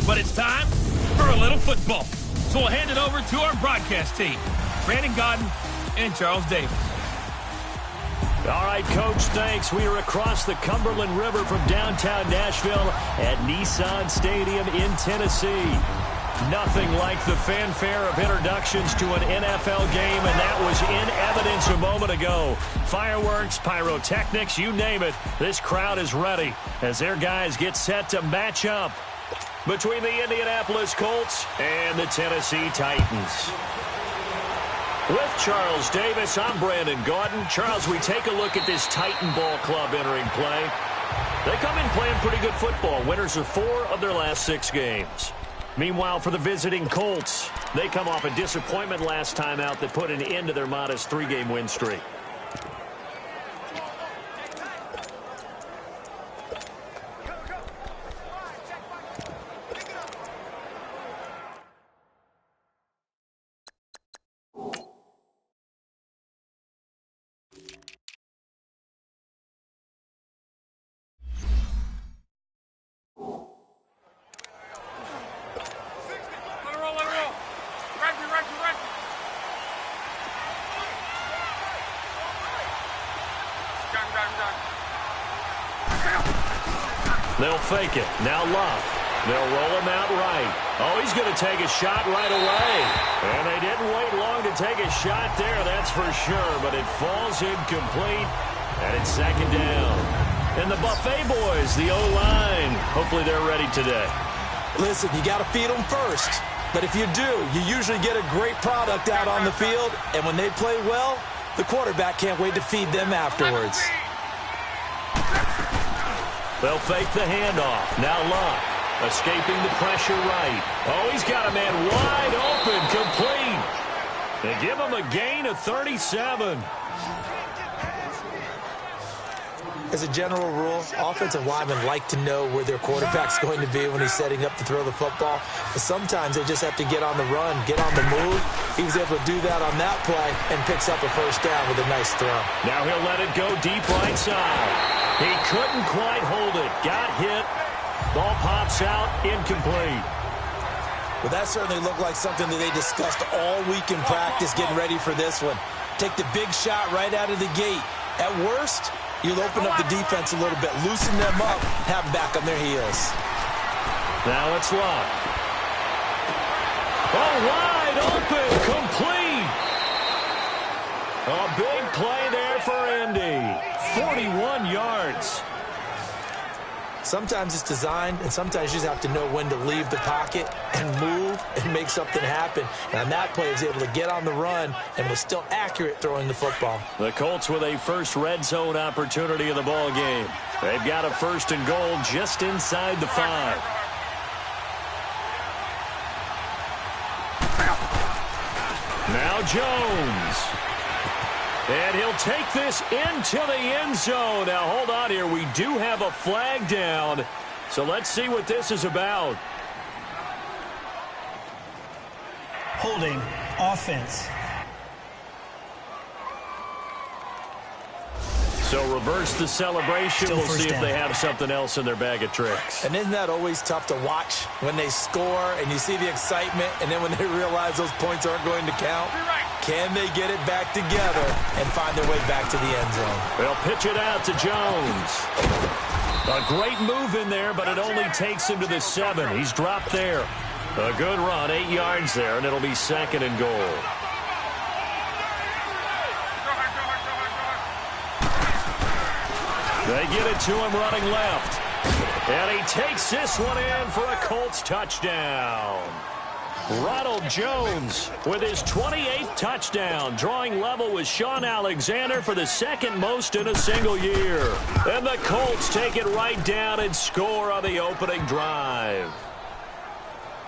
But it's time for a little football. So we'll hand it over to our broadcast team, Brandon Gaudin and Charles Davis. All right, Coach, thanks. We are across the Cumberland River from downtown Nashville at Nissan Stadium in Tennessee. Nothing like the fanfare of introductions to an NFL game, and that was in evidence a moment ago. Fireworks, pyrotechnics, you name it. This crowd is ready as their guys get set to match up between the Indianapolis Colts and the Tennessee Titans. With Charles Davis, I'm Brandon Gaudin. Charles, we take a look at this Titan Ball Club entering play. They come in playing pretty good football. Winners of 4 of their last 6 games. Meanwhile, for the visiting Colts, they come off a disappointment last time out that put an end to their modest 3-game win streak. They'll fake it. Now Love. They'll roll him out right. Oh, he's going to take a shot right away. And they didn't wait long to take a shot there, that's for sure. But it falls incomplete, and it's 2nd down. And the Buffet boys, the O-line, hopefully they're ready today. Listen, you got to feed them first. But if you do, you usually get a great product out on the field. And when they play well, the quarterback can't wait to feed them afterwards. They'll fake the handoff. Now Luck, escaping the pressure right. Oh, he's got a man wide open, complete. They give him a gain of 37. As a general rule, offensive linemen like to know where their quarterback's going to be when he's setting up to throw the football. But sometimes they just have to get on the run, get on the move. He was able to do that on that play and picks up a 1st down with a nice throw. Now he'll let it go deep right side. He couldn't quite hold it. Got hit. Ball pops out, incomplete. Well, that certainly looked like something that they discussed all week in practice getting ready for this one. Take the big shot right out of the gate. At worst, you'll open up the defense a little bit, loosen them up, have them back on their heels. Now it's Luck. Oh, wide open, complete. A big play there for Indy. 41 yards. Sometimes it's designed, and sometimes you just have to know when to leave the pocket and move and make something happen. And on that play, he was able to get on the run and was still accurate throwing the football. The Colts with a first red zone opportunity of the ball game. They've got a 1st and goal just inside the 5. Now Jones. And he'll take this into the end zone. Now, hold on here. We do have a flag down. So let's see what this is about. Holding offense. So reverse the celebration. We'll see if they have something else in their bag of tricks. And isn't that always tough to watch when they score and you see the excitement, and then when they realize those points aren't going to count? Can they get it back together and find their way back to the end zone? They'll pitch it out to Jones. A great move in there, but it only takes him to the 7. He's dropped there. A good run, 8 yards there, and it'll be 2nd and goal. They get it to him running left. And he takes this one in for a Colts touchdown. Ronald Jones with his 28th touchdown, drawing level with Sean Alexander for the 2nd most in a single year. And the Colts take it right down and score on the opening drive.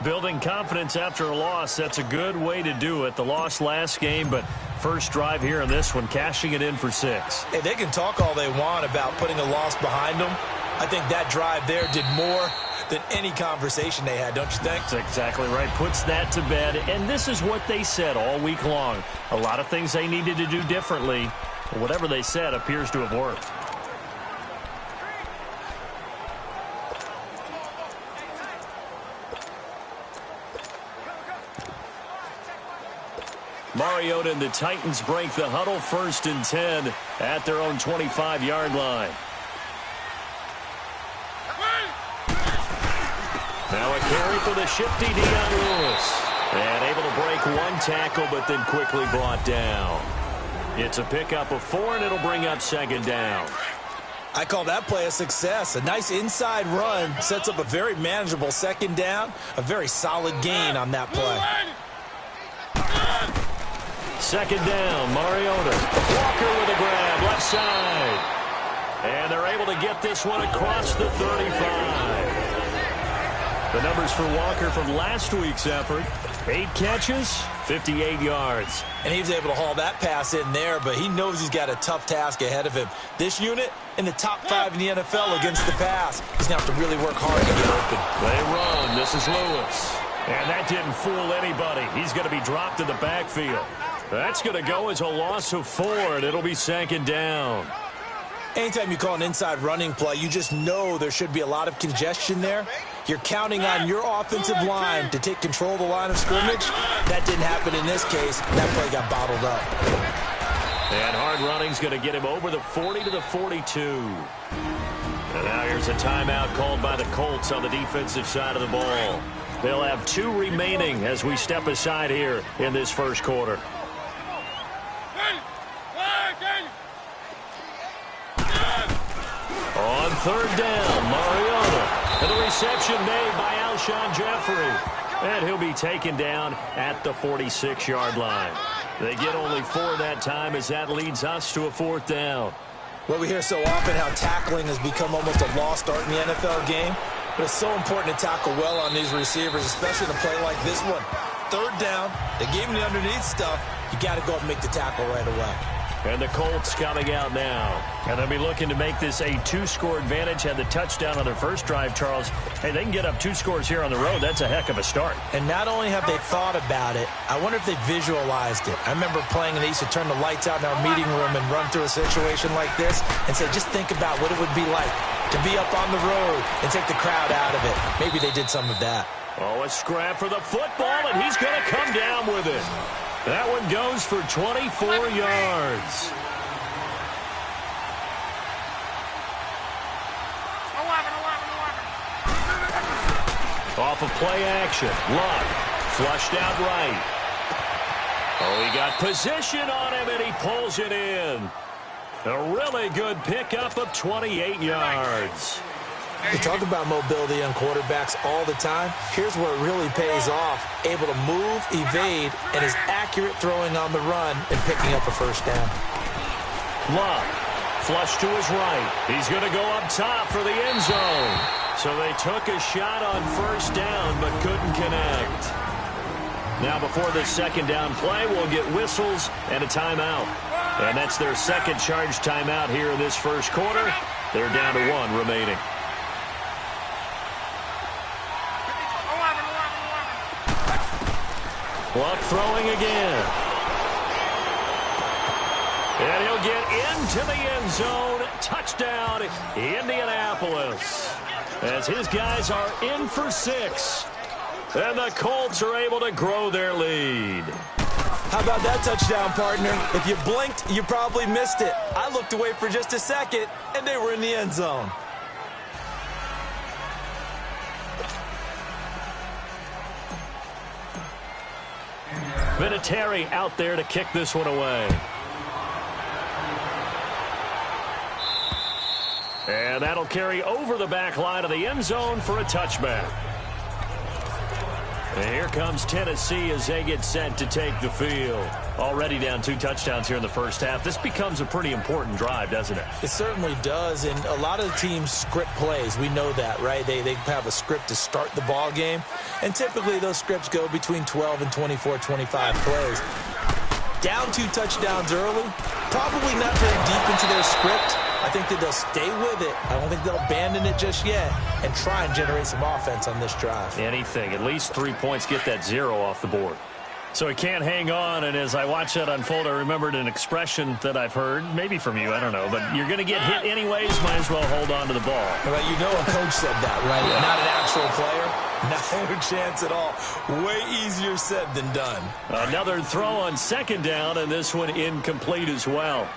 Building confidence after a loss, that's a good way to do it. The loss last game, but first drive here in this one, cashing it in for 6. Hey, they can talk all they want about putting a loss behind them. I think that drive there did more than any conversation they had, don't you think? That's exactly right. Puts that to bed. And this is what they said all week long. A lot of things they needed to do differently. Whatever they said appears to have worked. Mariota and the Titans break the huddle, 1st and 10 at their own 25-yard line. Now a carry for the shifty Dion Lewis. And able to break one tackle, but then quickly brought down. It's a pickup of 4, and it'll bring up 2nd down. I call that play a success. A nice inside run sets up a very manageable 2nd down. A very solid gain on that play. 2nd down, Mariota. Walker with a grab, left side. And they're able to get this one across the 35. The numbers for Walker from last week's effort: 8 catches, 58 yards. And he was able to haul that pass in there, but he knows he's got a tough task ahead of him. This unit in the top 5 in the NFL against the pass. He's going to have to really work hard to get open. They run. This is Lewis. And that didn't fool anybody. He's going to be dropped in the backfield. That's going to go as a loss of 4, and it'll be 2nd down. Anytime you call an inside running play, you just know there should be a lot of congestion there. You're counting on your offensive line to take control of the line of scrimmage. That didn't happen in this case. That play got bottled up. And hard running's going to get him over the 40 to the 42. And now here's a timeout called by the Colts on the defensive side of the ball. They'll have 2 remaining as we step aside here in this first quarter. On 3rd down, Mariota. And the reception made by Alshon Jeffrey. And he'll be taken down at the 46-yard line. They get only 4 that time as that leads us to a 4th down. Well, we hear so often how tackling has become almost a lost art in the NFL game. But it's so important to tackle well on these receivers, especially in a play like this one. 3rd down, they gave him the underneath stuff. You got to go up and make the tackle right away. And the Colts coming out now. And they'll be looking to make this a 2-score advantage. Had the touchdown on their first drive, Charles. Hey, they can get up 2 scores here on the road. That's a heck of a start. And not only have they thought about it, I wonder if they visualized it. I remember playing, and they used to turn the lights out in our meeting room and run through a situation like this and say, just think about what it would be like to be up on the road and take the crowd out of it. Maybe they did some of that. Oh, a scrap for the football, and he's going to come down with it. That one goes for 24 yards. Off of play action. Luck flushed out right. Oh, he got position on him, and he pulls it in. A really good pickup of 28 yards. We talk about mobility on quarterbacks all the time. Here's where it really pays off. Able to move, evade, and is accurate throwing on the run and picking up a 1st down. Luck, flush to his right. He's going to go up top for the end zone. So they took a shot on 1st down but couldn't connect. Now before the 2nd down play, we'll get whistles and a timeout. And that's their 2nd charge timeout here in this first quarter. They're down to 1 remaining. Luck throwing again. And he'll get into the end zone. Touchdown, Indianapolis. As his guys are in for 6. And the Colts are able to grow their lead. How about that touchdown, partner? If you blinked, you probably missed it. I looked away for just a second, and they were in the end zone. Vinatieri out there to kick this one away. And that'll carry over the back line of the end zone for a touchback. And here comes Tennessee as they get set to take the field. Already down 2 touchdowns here in the first half. This becomes a pretty important drive, doesn't it? It certainly does, and a lot of teams script plays. We know that, right? They have a script to start the ball game, and typically those scripts go between 12 and 24, 25 plays. Down 2 touchdowns early, probably not very deep into their script. I think that they'll stay with it. I don't think they'll abandon it just yet and try and generate some offense on this drive. Anything. At least 3 points. Get that 0 off the board. So he can't hang on, and as I watched that unfold, I remembered an expression that I've heard, maybe from you, I don't know, but you're going to get hit anyways, might as well hold on to the ball. Well, you know a coach said that, right? Yeah. Not an actual player. No chance at all. Way easier said than done. Another throw on second down, and this one incomplete as well.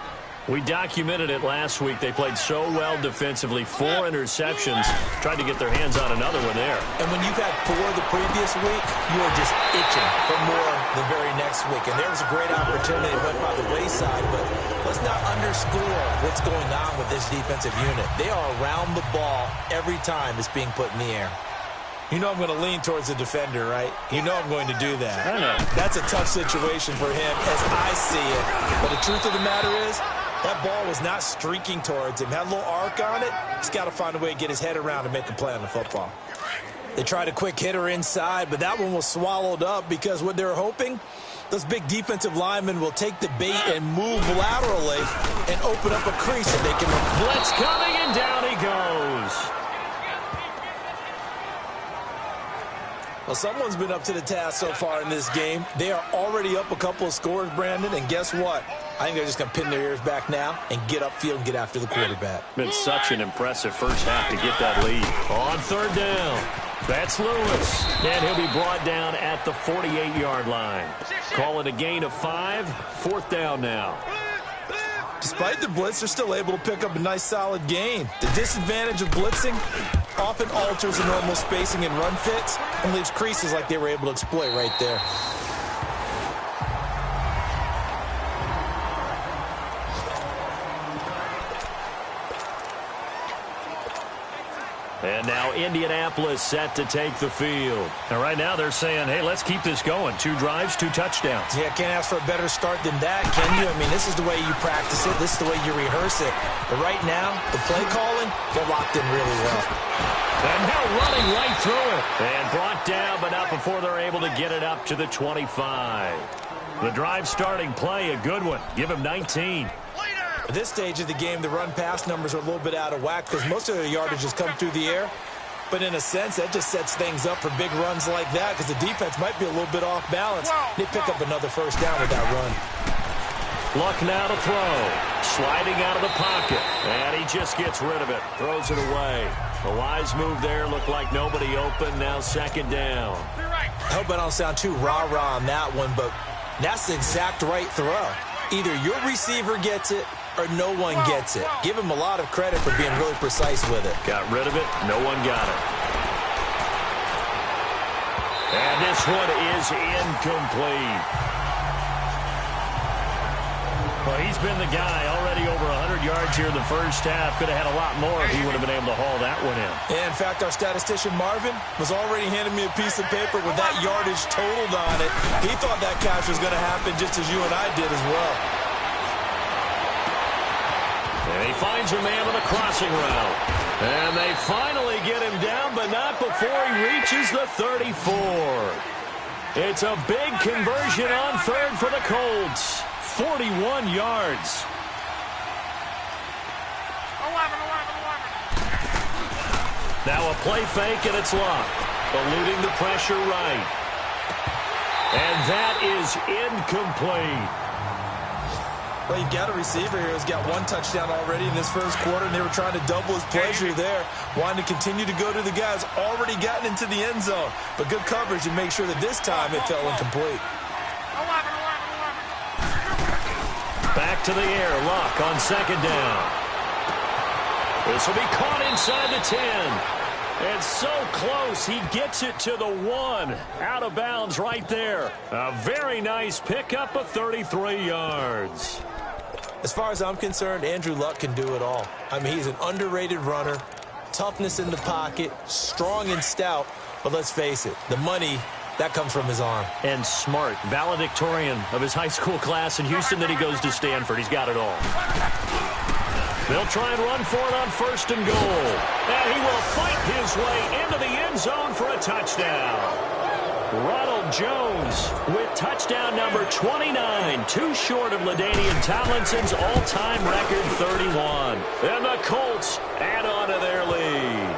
We documented it last week. They played so well defensively. 4 interceptions. Tried to get their hands on another one there. And when you've had 4 the previous week, you are just itching for more the very next week. And there was a great opportunity that went by the wayside, but let's not underscore what's going on with this defensive unit. They are around the ball every time it's being put in the air. You know I'm going to lean towards the defender, right? You know I'm going to do that. I know. That's a tough situation for him as I see it. But the truth of the matter is, that ball was not streaking towards him. Had a little arc on it. He's got to find a way to get his head around and make a play on the football. They tried a quick hitter inside, but that one was swallowed up because what they're hoping, those big defensive linemen will take the bait and move laterally and open up a crease that they can. Blitz coming, and down he goes. Well, someone's been up to the task so far in this game. They are already up a couple of scores, Brandon, and guess what? I think they're just going to pin their ears back now and get upfield and get after the quarterback. Been such an impressive first half to get that lead. On third down, that's Lewis. And he'll be brought down at the 48-yard line. Call it a gain of 5. Fourth down now. Despite the blitz, they're still able to pick up a nice, solid gain. The disadvantage of blitzing often alters the normal spacing and run fits and leaves creases like they were able to exploit right there. And now Indianapolis set to take the field. And right now they're saying, hey, let's keep this going. 2 drives, 2 touchdowns. Yeah, can't ask for a better start than that, can you? I mean, this is the way you practice it. This is the way you rehearse it. But right now, the play calling, they're locked in really well. And now running right through it. And brought down, but not before they're able to get it up to the 25. The drive starting play, a good one. Give him 19. At this stage of the game, the run-pass numbers are a little bit out of whack because most of their yardage has come through the air. But in a sense, that just sets things up for big runs like that because the defense might be a little bit off balance. They pick up another first down with that run. Luck now to throw. Sliding out of the pocket. And he just gets rid of it. Throws it away. A wise move there. Looked like nobody open. Now second down. I hope I don't sound too rah-rah on that one, but that's the exact right throw. Either your receiver gets it or no one gets it. Give him a lot of credit for being really precise with it. Got rid of it. No one got it. And this one is incomplete. Well, he's been the guy already over 100 yards here in the first half. Could have had a lot more if he would have been able to haul that one in. Yeah, in fact, our statistician Marvin was already handing me a piece of paper with that yardage totaled on it. He thought that catch was going to happen just as you and I did as well. And he finds a man with a crossing route. And they finally get him down, but not before he reaches the 34. It's a big conversion on third for the Colts. 41 yards. Now a play fake, and it's locked. Eluding the pressure right. And that is incomplete. Well, you've got a receiver here who's got 1 touchdown already in this first quarter, and they were trying to double his pleasure there. Wanting to continue to go to the guys already gotten into the end zone. But good coverage to make sure that this time it fell incomplete. Back to the air. Luck on second down. This will be caught inside the 10. And so close, he gets it to the 1. Out of bounds right there. A very nice pickup of 33 yards. As far as I'm concerned, Andrew Luck can do it all. I mean, he's an underrated runner. Toughness in the pocket. Strong and stout. But let's face it, the money, that comes from his arm. And smart. Valedictorian of his high school class in Houston. Then he goes to Stanford. He's got it all. They'll try and run for it on first and goal. And he will fight his way into the end zone for a touchdown. Ronald Jones with touchdown number 29. Too short of LaDainian Tomlinson's all-time record 31. And the Colts add on to their lead.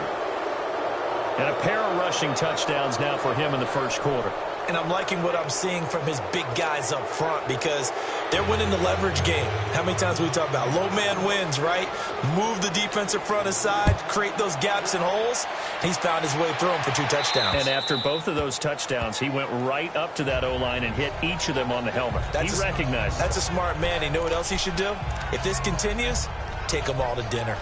And a pair of rushing touchdowns now for him in the first quarter. And I'm liking what I'm seeing from his big guys up front because they're winning the leverage game. How many times we talk about low man wins, right? Move the defensive front aside, create those gaps and holes. He's found his way through them for 2 touchdowns. And after both of those touchdowns, he went right up to that O-line and hit each of them on the helmet. He recognized it. That's a smart man. You know what else he should do? If this continues, take them all to dinner.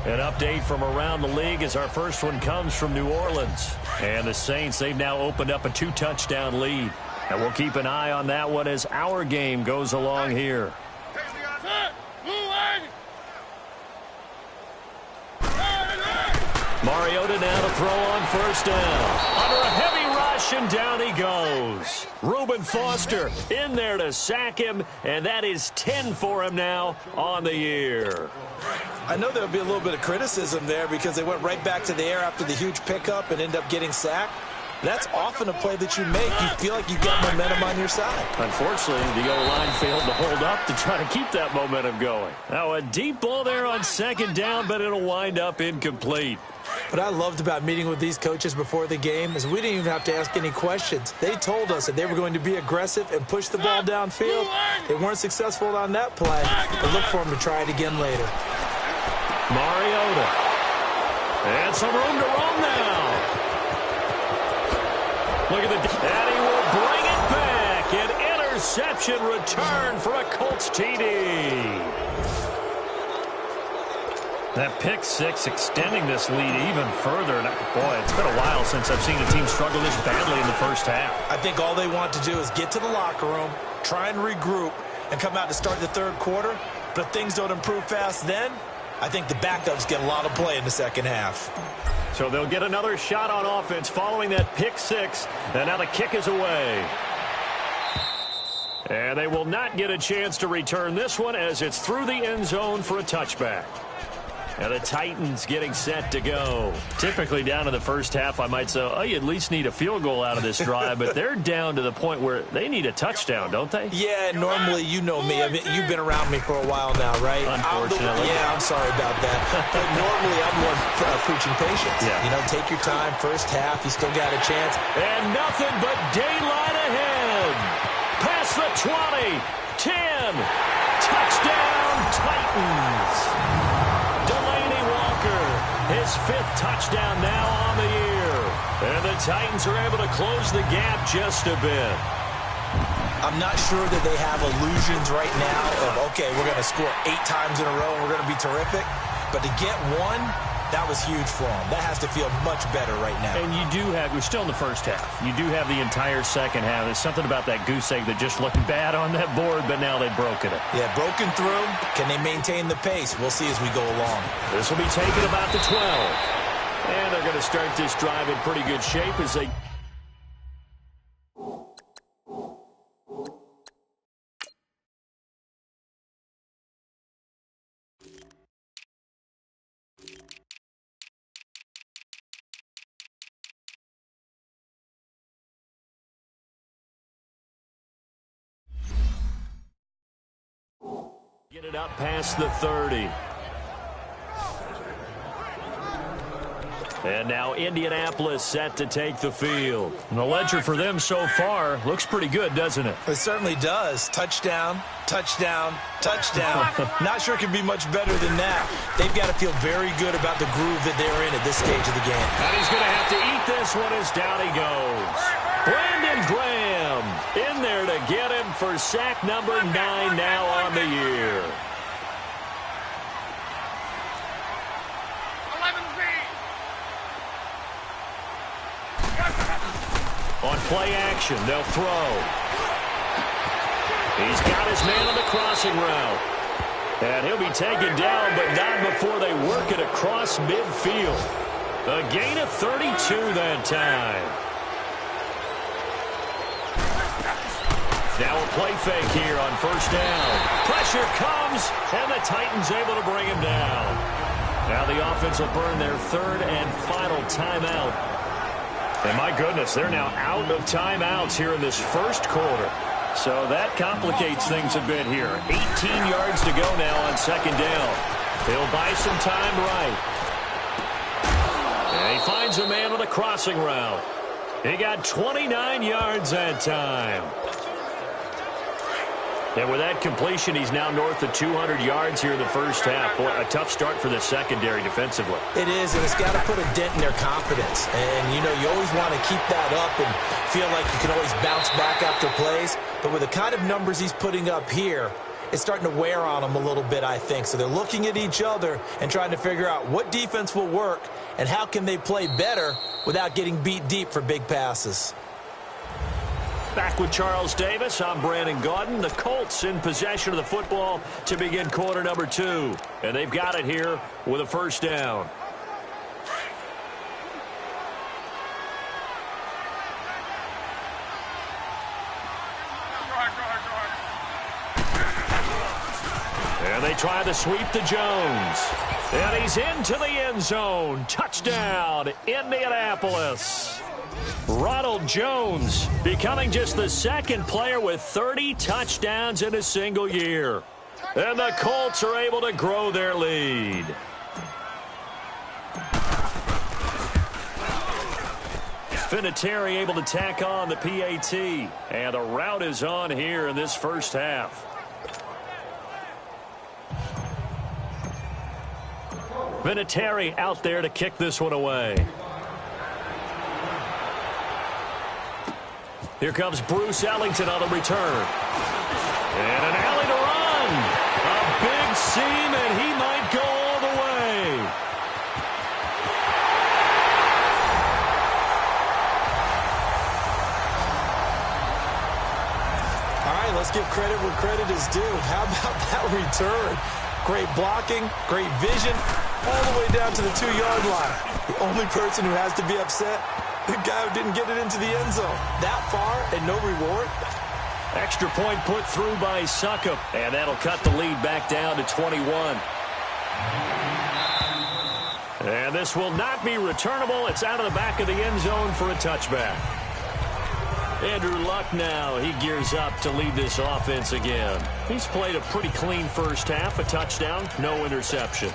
An update from around the league as our first one comes from New Orleans. And the Saints, they've now opened up a 2-touchdown lead. And we'll keep an eye on that one as our game goes along here. Mariota now to throw on first down. Under a heavy rush, and down he goes. Reuben Foster in there to sack him, and that is 10 for him now on the year. I know there'll be a little bit of criticism there because they went right back to the air after the huge pickup and end up getting sacked. That's often a play that you make. You feel like you've got momentum on your side. Unfortunately, the O-line failed to hold up to try to keep that momentum going. Now, a deep ball there on second down, but it'll wind up incomplete. What I loved about meeting with these coaches before the game is we didn't even have to ask any questions. They told us that they were going to be aggressive and push the ball downfield. They weren't successful on that play, but look for them to try it again later. Mariota. And some room to roam now. Look at the... And he will bring it back. An interception return for a Colts TD. That pick six extending this lead even further. And boy, it's been a while since I've seen a team struggle this badly in the first half. I think all they want to do is get to the locker room, try and regroup, and come out to start the third quarter. But if things don't improve fast then, I think the backups get a lot of play in the second half. So they'll get another shot on offense following that pick six. And now the kick is away. And they will not get a chance to return this one as it's through the end zone for a touchback. And the Titans getting set to go. Typically down in the first half, I might say, oh, you at least need a field goal out of this drive. But they're down to the point where they need a touchdown, don't they? Yeah, normally, you know me. I mean, you've been around me for a while now, right? Unfortunately. I'm sorry about that. But normally, I'm one preaching patience. Yeah. You know, take your time. First half, you still got a chance. And nothing but daylight ahead. Past the 20, 10, touchdown Titans. His 5th touchdown now on the year. And the Titans are able to close the gap just a bit. I'm not sure that they have illusions right now of, okay, we're going to score 8 times in a row and we're going to be terrific. But to get one, that was huge for them. That has to feel much better right now. And you do have, we're still in the first half. You do have the entire second half. There's something about that goose egg that just looked bad on that board, but now they've broken it. Yeah, broken through. Can they maintain the pace? We'll see as we go along. This will be taken about the 12. And they're going to start this drive in pretty good shape as they... Get it up past the 30. And now Indianapolis set to take the field. And the ledger for them so far looks pretty good, doesn't it? It certainly does. Touchdown, touchdown, touchdown. Not sure it can be much better than that. They've got to feel very good about the groove that they're in at this stage of the game. And he's going to have to eat this one as down he goes. Brandon Graham in there to get him for sack number 9 now on the year. On play action, they'll throw. He's got his man on the crossing route. And he'll be taken down, but not before they work it across midfield. A gain of 32 that time. Now a play fake here on first down. Pressure comes, and the Titans able to bring him down. Now the offense will burn their 3rd and final timeout. And my goodness, they're now out of timeouts here in this first quarter. So that complicates things a bit here. 18 yards to go now on second down. They'll buy some time right. And he finds a man with a crossing route. He got 29 yards that time. And with that completion, he's now north of 200 yards here in the first half. Boy, a tough start for the secondary defensively. It is, and it's got to put a dent in their confidence. And, you know, you always want to keep that up and feel like you can always bounce back after plays. But with the kind of numbers he's putting up here, it's starting to wear on them a little bit, I think. So they're looking at each other and trying to figure out what defense will work and how can they play better without getting beat deep for big passes. Back with Charles Davis, I'm Brandon Gaudin. The Colts in possession of the football to begin quarter number 2. And they've got it here with a first down. And they try to sweep to Jones. And he's into the end zone. Touchdown, Indianapolis. Ronald Jones becoming just the second player with 30 touchdowns in a single year. And the Colts are able to grow their lead. Vinatieri able to tack on the PAT. And a route is on here in this first half. Vinatieri out there to kick this one away. Here comes Bruce Ellington on the return. And an alley to run. A big seam, and he might go all the way. All right, let's give credit where credit is due. How about that return? Great blocking, great vision, all the way down to the 2-yard line. The only person who has to be upset, the guy who didn't get it into the end zone. That far and no reward. Extra point put through by Succop, and that'll cut the lead back down to 21. And this will not be returnable. It's out of the back of the end zone for a touchback. Andrew Luck now, he gears up to lead this offense again. He's played a pretty clean first half, a touchdown, no interceptions.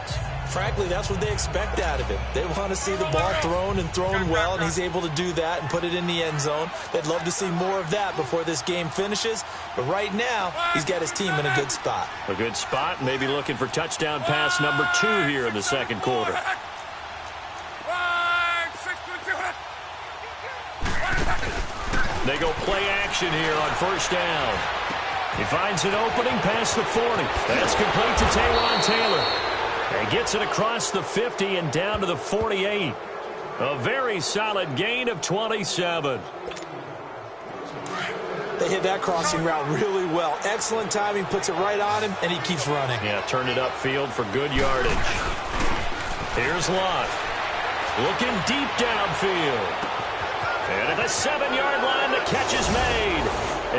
Frankly, that's what they expect out of him. They want to see the ball thrown and thrown well, and he's able to do that and put it in the end zone. They'd love to see more of that before this game finishes. But right now, he's got his team in a good spot. A good spot, maybe looking for touchdown pass number 2 here in the second quarter. They go play action here on first down. He finds an opening past the 40. That's complete to Taywan Taylor. And gets it across the 50 and down to the 48. A very solid gain of 27. They hit that crossing route really well. Excellent timing, puts it right on him, and he keeps running. Yeah, turned it upfield for good yardage. Here's Lott. Looking deep downfield. And at the 7-yard line, the catch is made.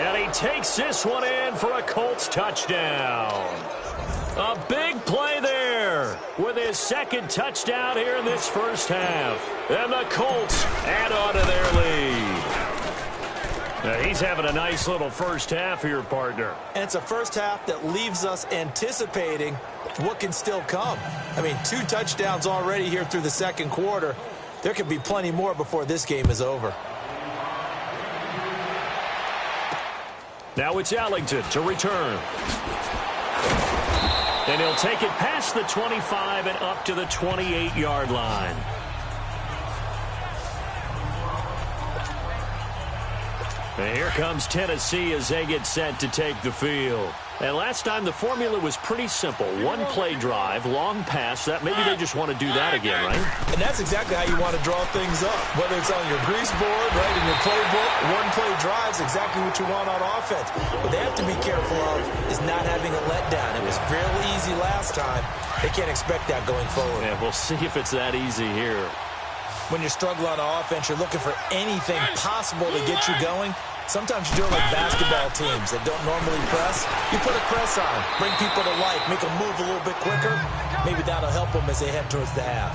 And he takes this one in for a Colts touchdown. A big play there with his second touchdown here in this first half. And the Colts add on to their lead. Now he's having a nice little first half here, partner. And it's a first half that leaves us anticipating what can still come. I mean, 2 touchdowns already here through the second quarter. There could be plenty more before this game is over. Now it's Ellington to return. And he'll take it past the 25 and up to the 28-yard line. And here comes Tennessee as they get set to take the field. And last time the formula was pretty simple. 1 play drive, long pass. That maybe they just want to do that again, right? And that's exactly how you want to draw things up. Whether it's on your grease board, right, in your playbook, 1 play drive is exactly what you want on offense. What they have to be careful of is not having a letdown. It was fairly easy last time. They can't expect that going forward. Yeah, we'll see if it's that easy here. When you're struggling on offense, you're looking for anything possible to get you going. Sometimes you do it like basketball teams that don't normally press. You put a press on, bring people to life, make them move a little bit quicker. Maybe that'll help them as they head towards the half.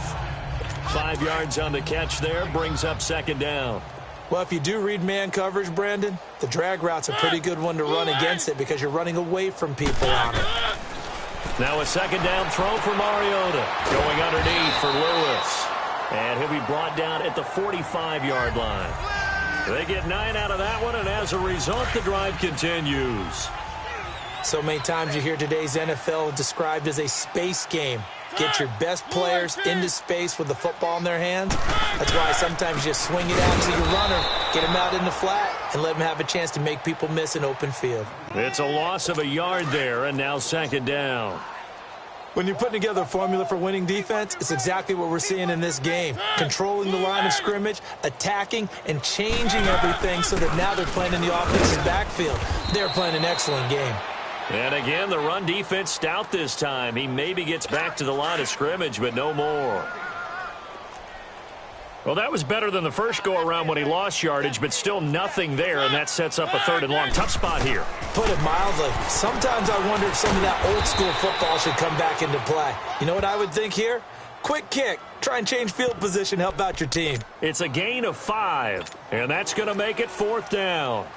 5 yards on the catch there, brings up second down. Well, if you do read man coverage, Brandon, the drag route's a pretty good one to run against it because you're running away from people on it. Now a second down throw for Mariota. Going underneath for Lewis. And he'll be brought down at the 45-yard line. They get 9 out of that one, and as a result, the drive continues. So many times you hear today's NFL described as a space game. Get your best players into space with the football in their hands. That's why sometimes you just swing it out to your runner, get him out in the flat, and let him have a chance to make people miss an open field. It's a loss of a yard there, and now second down. When you're putting together a formula for winning defense, it's exactly what we're seeing in this game. Controlling the line of scrimmage, attacking, and changing everything so that now they're playing in the offense's backfield. They're playing an excellent game. And again, the run defense stout this time. He maybe gets back to the line of scrimmage, but no more. Well, that was better than the first go-around when he lost yardage, but still nothing there, and that sets up a 3rd and long. Tough spot here. Put it mildly, sometimes I wonder if some of that old-school football should come back into play. You know what I would think here? Quick kick. Try and change field position, help out your team. It's a gain of 5, and that's going to make it 4th down.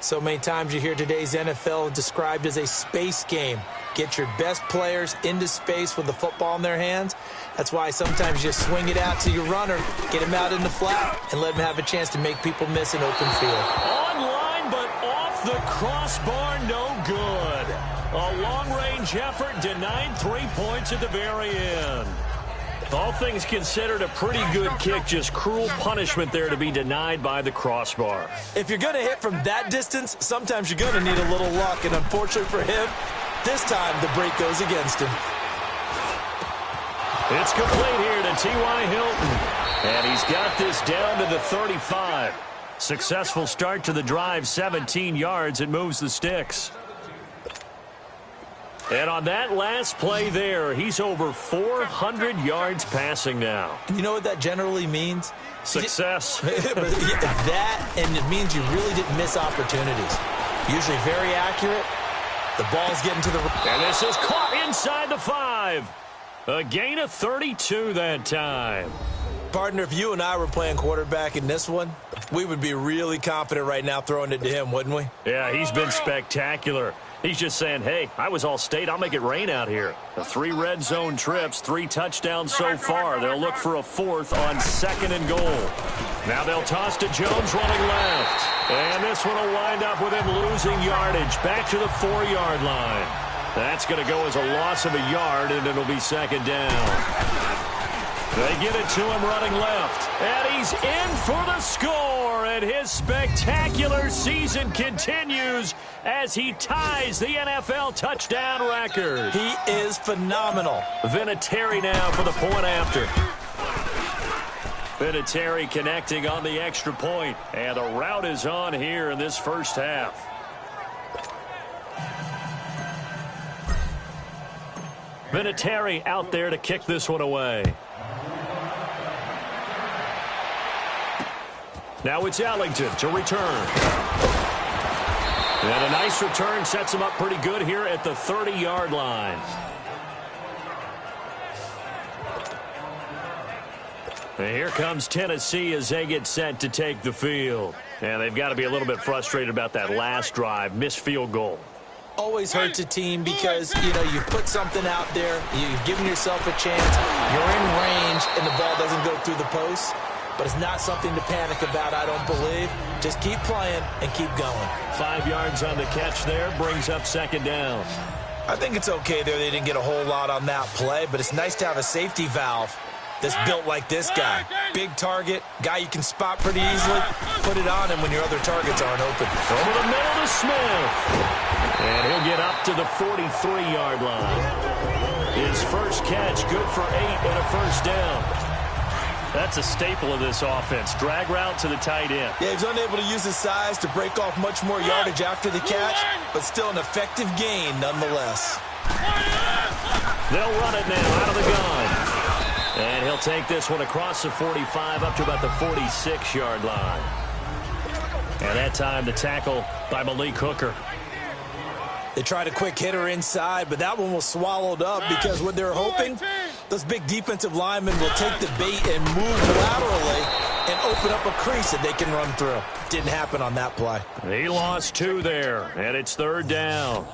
So many times you hear today's NFL described as a space game. Get your best players into space with the football in their hands. That's why sometimes you just swing it out to your runner, get him out in the flat, and let him have a chance to make people miss an open field. Online, but off the crossbar, no good. A long-range effort denied 3 points at the very end. All things considered, a pretty good kick, just cruel punishment there to be denied by the crossbar. If you're going to hit from that distance, sometimes you're going to need a little luck, and unfortunately for him, this time the break goes against him. It's complete here to T.Y. Hilton, and he's got this down to the 35. Successful start to the drive, 17 yards. It moves the sticks. And on that last play there, he's over 400 yards passing now. You know what that generally means? Success. That, and it means you really didn't miss opportunities. Usually very accurate. The ball's getting to the... And this is caught inside the 5. A gain of 32 that time. Partner, if you and I were playing quarterback in this one, we would be really confident right now throwing it to him, wouldn't we? Yeah, he's been spectacular. He's just saying, hey, I was all state. I'll make it rain out here. The 3 red zone trips, 3 touchdowns so far. They'll look for a 4th on 2nd and goal. Now they'll toss to Jones running left. And this one will wind up with him losing yardage back to the 4-yard line. That's going to go as a loss of a yard, and it'll be 2nd down. They get it to him running left. And he's in for the score. And his spectacular season continues as he ties the NFL touchdown record. He is phenomenal. Vinatieri now for the point after. Vinatieri connecting on the extra point. And the route is on here in this first half. Vinatieri out there to kick this one away. Now it's Ellington to return. And a nice return sets him up pretty good here at the 30-yard line. And here comes Tennessee as they get set to take the field. And they've got to be a little bit frustrated about that last drive, missed field goal. Always hurts a team because, you know, you put something out there, you've given yourself a chance, you're in range, and the ball doesn't go through the post. But it's not something to panic about, I don't believe. Just keep playing and keep going. 5 yards on the catch there, brings up 2nd down. I think it's okay there. They didn't get a whole lot on that play, but it's nice to have a safety valve that's built like this guy. Big target, guy you can spot pretty easily. Put it on him when your other targets aren't open. Over the middle to Smith. And he'll get up to the 43-yard line. His first catch, good for 8 and a first down. That's a staple of this offense. Drag route to the tight end. Yeah, he's unable to use his size to break off much more yardage after the catch, but still an effective gain nonetheless. They'll run it now out of the gun. And he'll take this one across the 45 up to about the 46-yard line. And that time the tackle by Malik Hooker. They tried a quick hitter inside, but that one was swallowed up because what they're hoping, those big defensive linemen will take the bait and move laterally and open up a crease that they can run through. Didn't happen on that play. He lost 2 there, and it's 3rd down.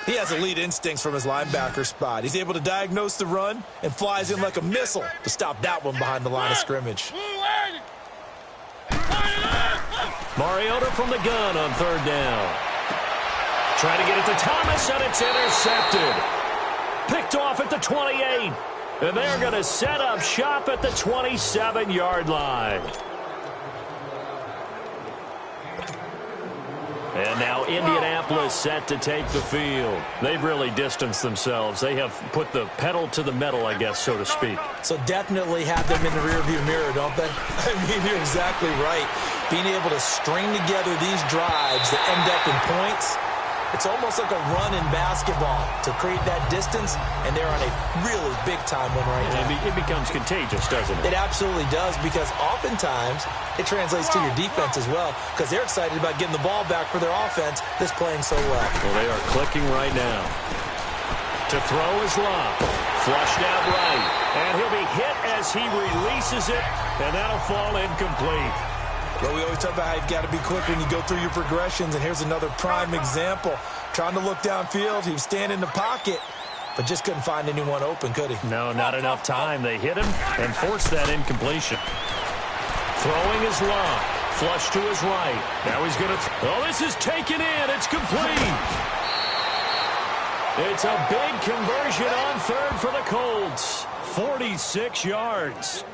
He has elite instincts from his linebacker spot. He's able to diagnose the run and flies in like a missile to stop that one behind the line of scrimmage. Mariota from the gun on third down. Trying to get it to Thomas, and it's intercepted. Picked off at the 28. And they're going to set up shop at the 27-yard line. And now Indianapolis set to take the field. They've really distanced themselves. They have put the pedal to the metal, I guess, so to speak. So definitely have them in the rearview mirror, don't they? I mean, you're exactly right. Being able to string together these drives that end up in points, it's almost like a run in basketball to create that distance, and they're on a really big-time one right now. It becomes contagious, doesn't it? It absolutely does, because oftentimes it translates to your defense as well, because they're excited about getting the ball back for their offense that's playing so well. Well, they are clicking right now. To throw is Love. Flushed out right. And he'll be hit as he releases it, and that'll fall incomplete. Well, we always talk about how you've got to be quick when you go through your progressions, and here's another prime example. Trying to look downfield, he was standing in the pocket, but just couldn't find anyone open, could he? No, not enough time. They hit him and forced that incompletion. Throwing is Long. Flush to his right. Now he's going to this is taken in. It's complete. It's a big conversion on third for the Colts. 46 yards.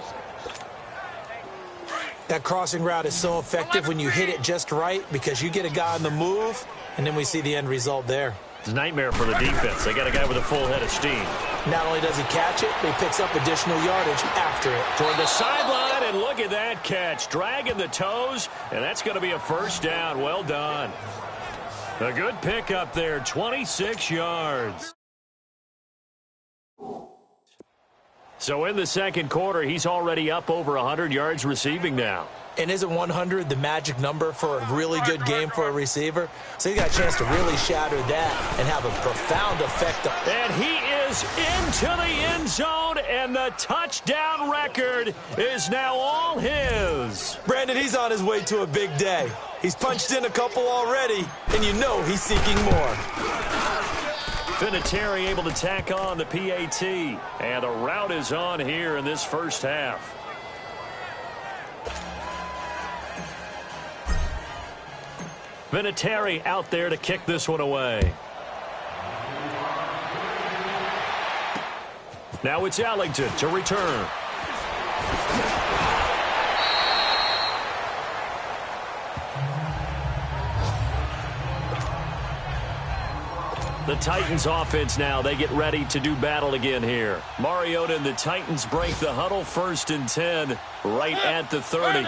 That crossing route is so effective when you hit it just right, because you get a guy on the move, and then we see the end result there. It's a nightmare for the defense. They got a guy with a full head of steam. Not only does he catch it, but he picks up additional yardage after it. Toward the sideline, and look at that catch. Dragging the toes, and that's going to be a first down. Well done. A good pick up there, 26 yards. So in the second quarter, he's already up over 100 yards receiving now. And isn't 100 the magic number for a really good game for a receiver? So he got a chance to really shatter that and have a profound effect. And he is into the end zone, and the touchdown record is now all his. Brandon, he's on his way to a big day. He's punched in a couple already, and you know he's seeking more. Vinatieri able to tack on the PAT, and the route is on here in this first half. Vinatieri out there to kick this one away. Now it's Ellington to return. The Titans offense now, they get ready to do battle again here. Mariota and the Titans break the huddle, 1st and 10, right at the 30.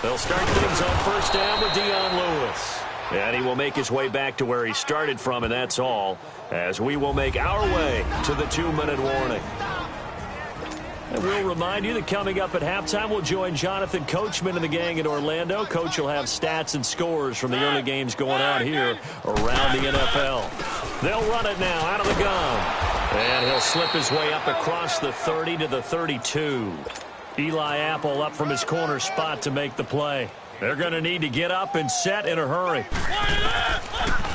They'll start things on first down with Dion Lewis. And he will make his way back to where he started from, and that's all, as we will make our way to the 2-minute warning. And we'll remind you that coming up at halftime, we'll join Jonathan Coachman and the gang in Orlando. Coach will have stats and scores from the early games going on here around the NFL. They'll run it now out of the gun. And he'll slip his way up across the 30 to the 32. Eli Apple up from his corner spot to make the play. They're going to need to get up and set in a hurry.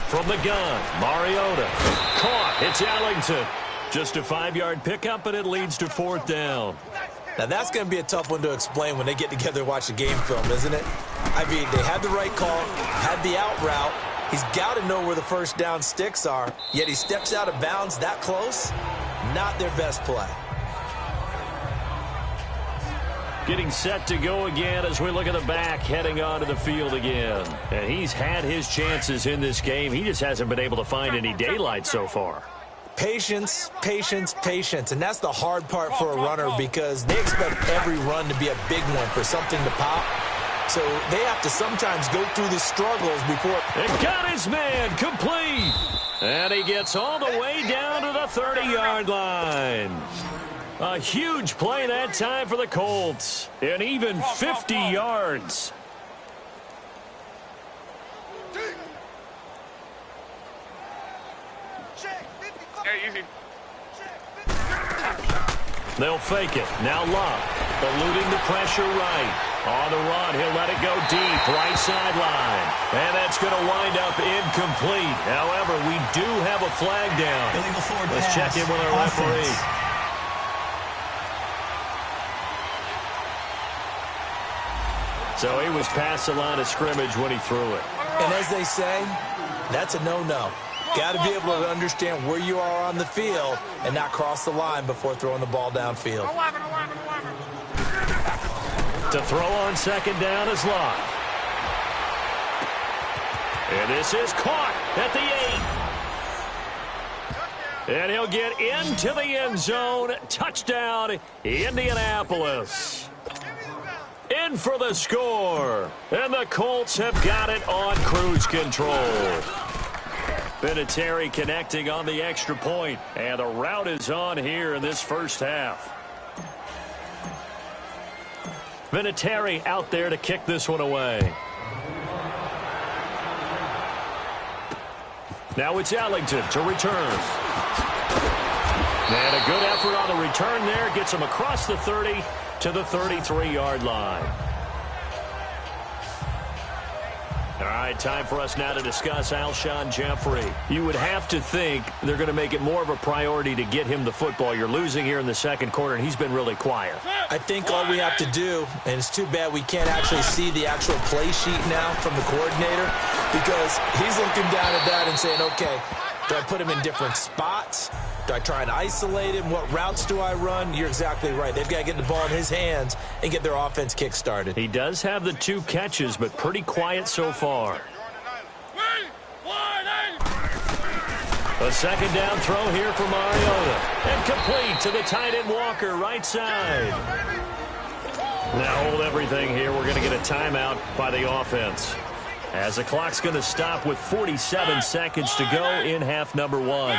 From the gun, Mariota. Caught. It's Ellington. Just a 5-yard pickup, and it leads to 4th down. Now, that's going to be a tough one to explain when they get together and watch the game film, isn't it? I mean, they had the right call, had the out route. He's got to know where the first down sticks are, yet he steps out of bounds that close. Not their best play. Getting set to go again as we look at the back, heading onto the field again. And he's had his chances in this game. He just hasn't been able to find any daylight so far. Patience, patience, patience. And that's the hard part for a runner, because they expect every run to be a big one for something to pop. So they have to sometimes go through the struggles before. It got his man complete. And he gets all the way down to the 30-yard line. A huge play that time for the Colts. And even 50 yards. They'll fake it. Now Love. Eluding the pressure right. On the run, he'll let it go deep, right sideline. And that's going to wind up incomplete. However, we do have a flag down. Illegal forward Let's pass. check in with our referee. So he was past the line of scrimmage when he threw it. And as they say, that's a no-no. Got to be able to understand where you are on the field and not cross the line before throwing the ball downfield. To throw on second down is Locke. And this is caught at the 8. And he'll get into the end zone. Touchdown, Indianapolis. In for the score. And the Colts have got it on cruise control. Vinatieri connecting on the extra point. And the route is on here in this first half. Vinatieri out there to kick this one away. Now it's Ellington to return. And a good effort on the return there. Gets him across the 30 to the 33-yard line. All right, time for us now to discuss Alshon Jeffrey. You would have to think they're going to make it more of a priority to get him the football. You're losing here in the second quarter, and he's been really quiet. I think all we have to do, and it's too bad we can't actually see the actual play sheet now from the coordinator, because he's looking down at that and saying, okay, do I put him in different spots? Do I try and isolate him? What routes do I run? You're exactly right. They've got to get the ball in his hands and get their offense kick-started. He does have the 2 catches, but pretty quiet so far. A second down throw here for Mariota. And complete to the tight end Walker, right side. Now hold everything here. We're going to get a timeout by the offense, as the clock's going to stop with 47 seconds to go in half number 1.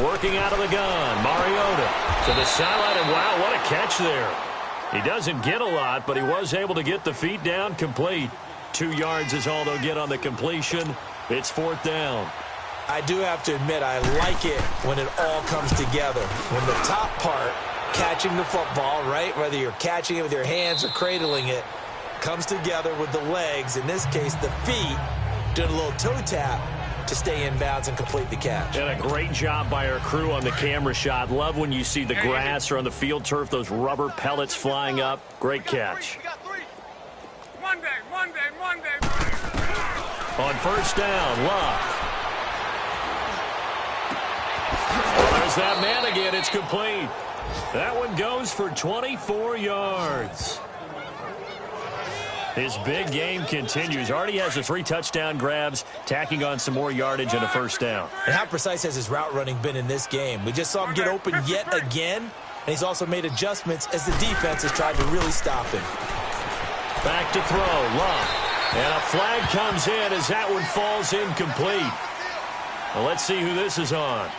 Working out of the gun, Mariota to the sideline, and wow, what a catch there. He doesn't get a lot, but he was able to get the feet down complete. 2 yards is all they'll get on the completion. It's 4th down. I do have to admit, I like it when it all comes together. When the top part, catching the football, right, whether you're catching it with your hands or cradling it, comes together with the legs, in this case the feet, doing a little toe tap to stay in bounds and complete the catch. And a great job by our crew on the camera shot. Love when you see the grass or on the field turf, those rubber pellets flying up. Great catch. Monday. On first down, Locke. There's that man again. It's complete. That one goes for 24 yards. His big game continues. Already has the 3 touchdown grabs, tacking on some more yardage and a first down. And how precise has his route running been in this game? We just saw him get open yet again, and he's also made adjustments as the defense has tried to really stop him. Back to throw, Locke. And a flag comes in as that one falls incomplete. Well, let's see who this is on.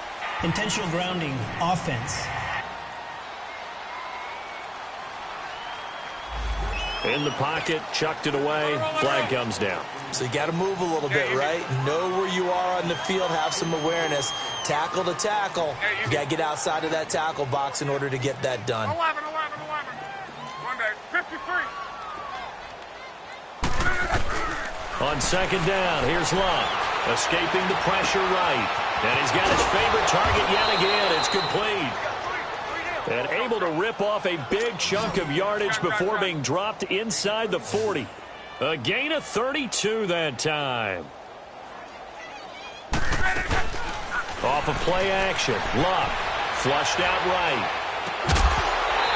Intentional grounding, offense. In the pocket, chucked it away, flag comes down. So you got to move a little bit, right? Know where you are on the field, have some awareness. Tackle to tackle. You got to get outside of that tackle box in order to get that done. 11. Monday, 53. On second down, here's Locke, escaping the pressure right. And he's got his favorite target yet again. It's complete. And able to rip off a big chunk of yardage before being dropped inside the 40. A gain of 32 that time. Off of play action, Locke flushed out right.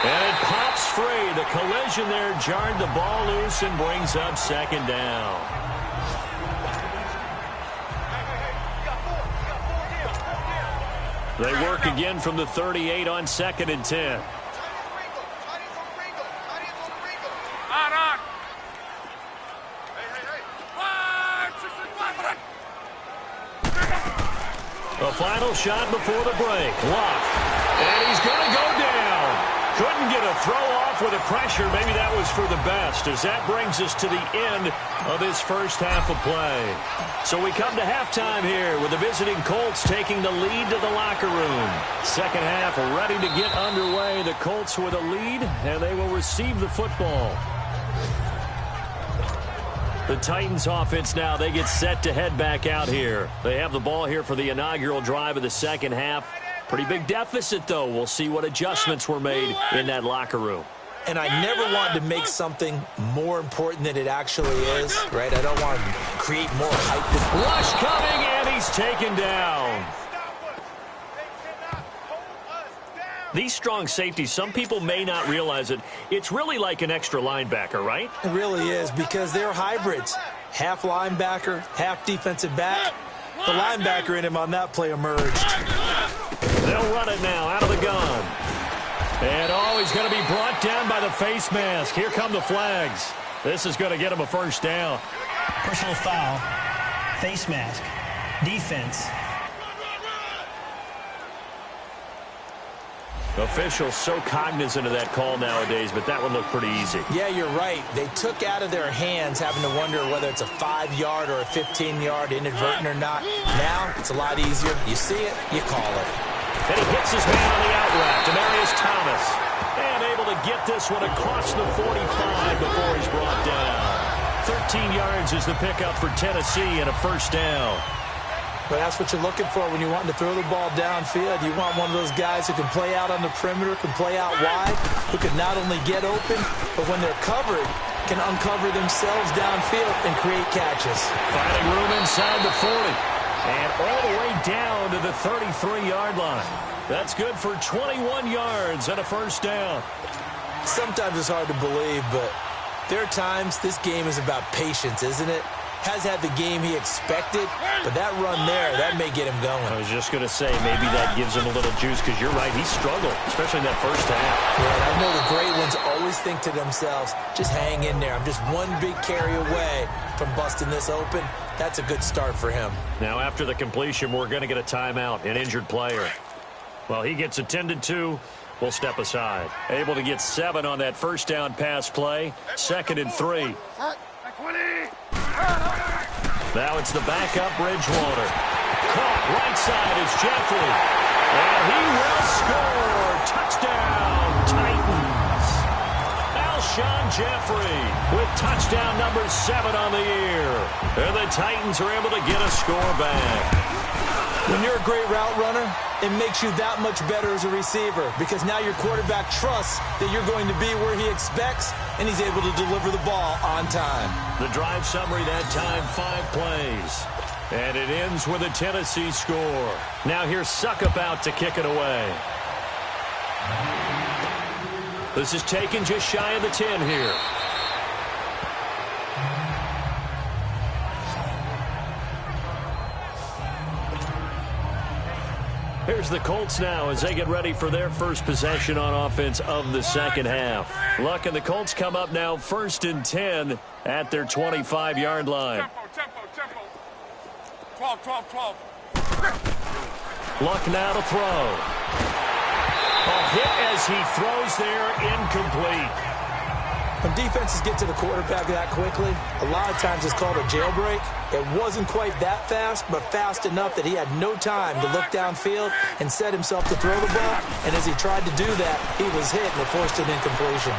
And it pops free. The collision there jarred the ball loose and brings up second down. They work again from the 38 on 2nd and 10. A final shot before the break. Locke. And he's going to go down. Couldn't get a throw off off with the pressure. Maybe that was for the best, as that brings us to the end of this first half of play. So we come to halftime here with the visiting Colts taking the lead to the locker room. Second half ready to get underway. The Colts with a lead, and they will receive the football. The Titans offense now, they get set to head back out here. They have the ball here for the inaugural drive of the second half. Pretty big deficit, though. We'll see what adjustments were made in that locker room. And I never want to make something more important than it actually is, right? I don't want to create more hype. Rush coming, and he's taken down. These strong safeties, some people may not realize it. It's really like an extra linebacker, right? It really is, because they're hybrids. Half linebacker, half defensive back. The linebacker in him on that play emerged. They'll run it now out of the gun. And, he's going to be brought down by the face mask. Here come the flags. This is going to get him a first down. Personal foul, face mask, defense. Officials so cognizant of that call nowadays, but that one looked pretty easy. Yeah, you're right. They took out of their hands having to wonder whether it's a 5-yard or a 15-yard inadvertent or not. Now, it's a lot easier. You see it, you call it. And he hits his man on the out route, Demaryius Thomas. And able to get this one across the 45 before he's brought down. 13 yards is the pickup for Tennessee and a first down. But that's what you're looking for when you're wanting to throw the ball downfield. You want one of those guys who can play out on the perimeter, can play out wide, who can not only get open, but when they're covered, can uncover themselves downfield and create catches. Finding room inside the 40. And all the way down to the 33-yard line. That's good for 21 yards and a first down. Sometimes it's hard to believe, but there are times this game is about patience, isn't it? Has had the game he expected, but that run there, that may get him going. I was just going to say, maybe that gives him a little juice, because you're right, he struggled, especially in that first half. Yeah, and I know the great ones always think to themselves, just hang in there. I'm just one big carry away from busting this open. That's a good start for him. Now, after the completion, we're going to get a timeout, an injured player. Well, he gets attended to. We'll step aside. Able to get 7 on that first down pass play. 2nd and 3. Now it's the backup Bridgewater. Caught right side is Jeffrey. And he will score. Touchdown, Titans. Alshon Jeffrey with touchdown number 7 on the year. And the Titans are able to get a score back. When you're a great route runner, it makes you that much better as a receiver, because now your quarterback trusts that you're going to be where he expects, and he's able to deliver the ball on time. The drive summary that time, 5 plays. And it ends with a Tennessee score. Now here's Succop out to kick it away. This is taken just shy of the 10 here. Here's the Colts now as they get ready for their first possession on offense of the second half. Luck and the Colts come up now 1st and 10 at their 25-yard line. Tempo. 12. Luck now to throw. A hit as he throws there, incomplete. When defenses get to the quarterback that quickly, a lot of times it's called a jailbreak. It wasn't quite that fast, but fast enough that he had no time to look downfield and set himself to throw the ball. And as he tried to do that, he was hit and it forced an incompletion.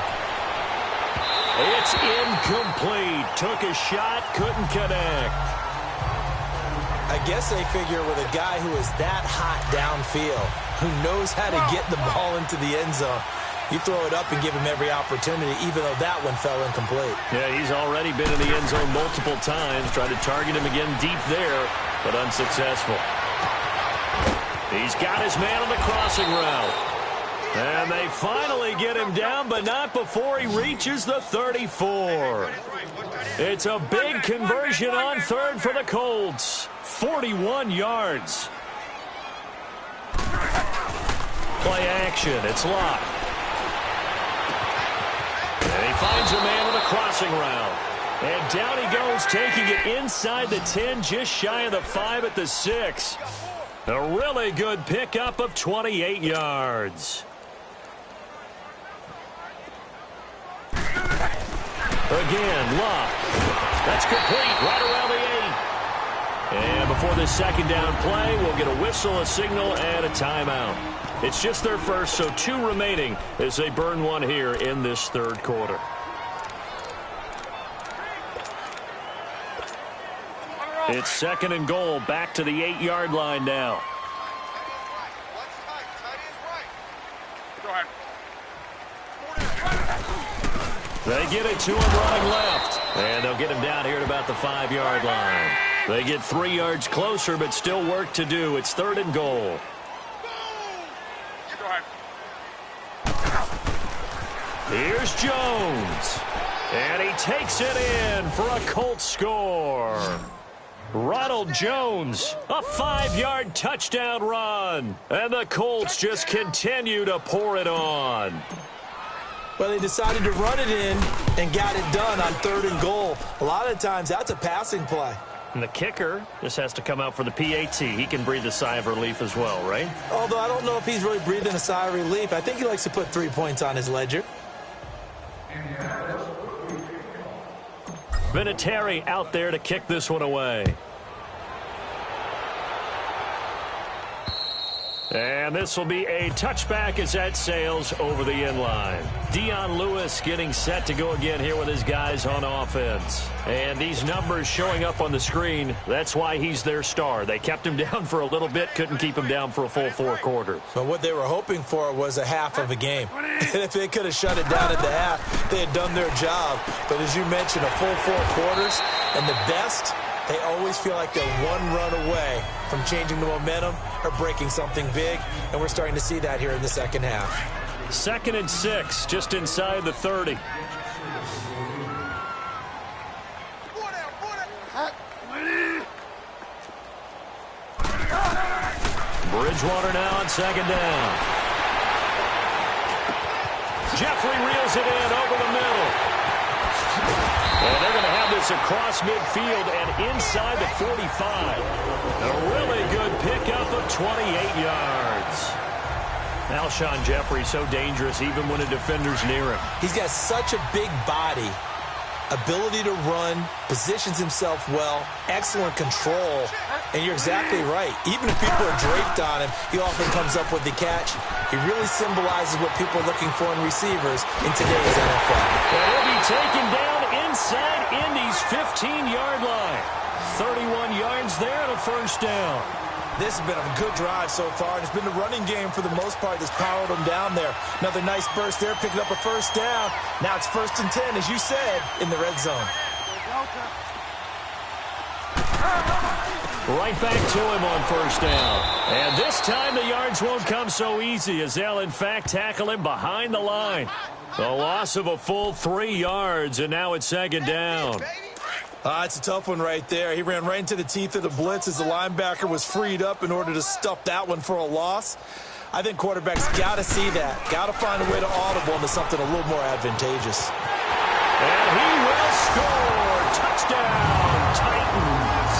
It's incomplete. Took a shot, couldn't connect. I guess they figure with a guy who is that hot downfield, who knows how to get the ball into the end zone, you throw it up and give him every opportunity, even though that one fell incomplete. Yeah, he's already been in the end zone multiple times, trying to target him again deep there, but unsuccessful. He's got his man on the crossing route. And they finally get him down, but not before he reaches the 34. It's a big conversion on 3rd for the Colts. 41 yards. Play action. It's locked. And he finds a man on the crossing route. And down he goes, taking it inside the 10, just shy of the 5 at the 6. A really good pickup of 28 yards. Again, Love. That's complete right around the 8. And before this second down play, we'll get a whistle, a signal, and a timeout. It's just their first, so 2 remaining as they burn one here in this third quarter. It's second and goal, back to the 8-yard line now. They get it to him running left. And they'll get him down here at about the 5-yard line. They get 3 yards closer, but still work to do. It's third and goal. Here's Jones. And he takes it in for a Colts score. Ronald Jones, a 5-yard touchdown run. And the Colts just continue to pour it on. Well, they decided to run it in and got it done on third and goal. A lot of times, that's a passing play. And the kicker just has to come out for the PAT. He can breathe a sigh of relief as well, right? Although I don't know if he's really breathing a sigh of relief. I think he likes to put 3 points on his ledger. Vinatieri out there to kick this one away. And this will be a touchback as that sails over the end line. Dion Lewis getting set to go again here with his guys on offense. And these numbers showing up on the screen, that's why he's their star. They kept him down for a little bit, couldn't keep him down for a full 4 quarters. But what they were hoping for was a half of a game. And if they could have shut it down at the half, they had done their job. But as you mentioned, a full 4 quarters, and the best, they always feel like they're one run away from changing the momentum or breaking something big, and we're starting to see that here in the second half. 2nd and 6, just inside the 30. Bridgewater now on 2nd down. Jeffrey reels it in over the middle. And they're going to have this across midfield and inside the 45. A really good pickup of 28 yards. Alshon Jeffrey so dangerous even when a defender's near him. He's got such a big body, ability to run, positions himself well, excellent control. And you're exactly right. Even if people are draped on him, he often comes up with the catch. He really symbolizes what people are looking for in receivers in today's NFL. And he'll be taken down inside Indy's 15-yard line. 31 yards there and a first down. This has been a good drive so far, and it's been the running game for the most part that's powered them down there. Another nice burst there, picking up a first down. Now it's 1st and 10, as you said, in the red zone. Right back to him on first down. And this time the yards won't come so easy as they'll, in fact, tackle him behind the line. The loss of a full 3 yards, and now it's 2nd down. It's a tough one right there. He ran right into the teeth of the blitz as the linebacker was freed up in order to stuff that one for a loss. I think quarterbacks got to see that. Got to find a way to audible into something a little more advantageous. And he will score. Touchdown, Titans.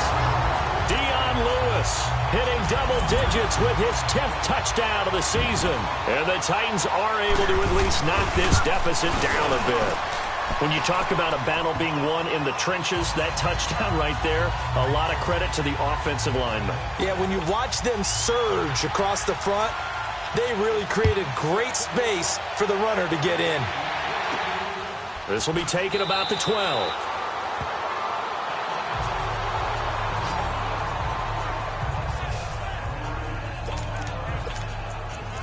Dion Lewis hitting double digits with his 10th touchdown of the season. And the Titans are able to at least knock this deficit down a bit. When you talk about a battle being won in the trenches, that touchdown right there, a lot of credit to the offensive linemen. Yeah, when you watch them surge across the front, they really created great space for the runner to get in. This will be taken about the 12.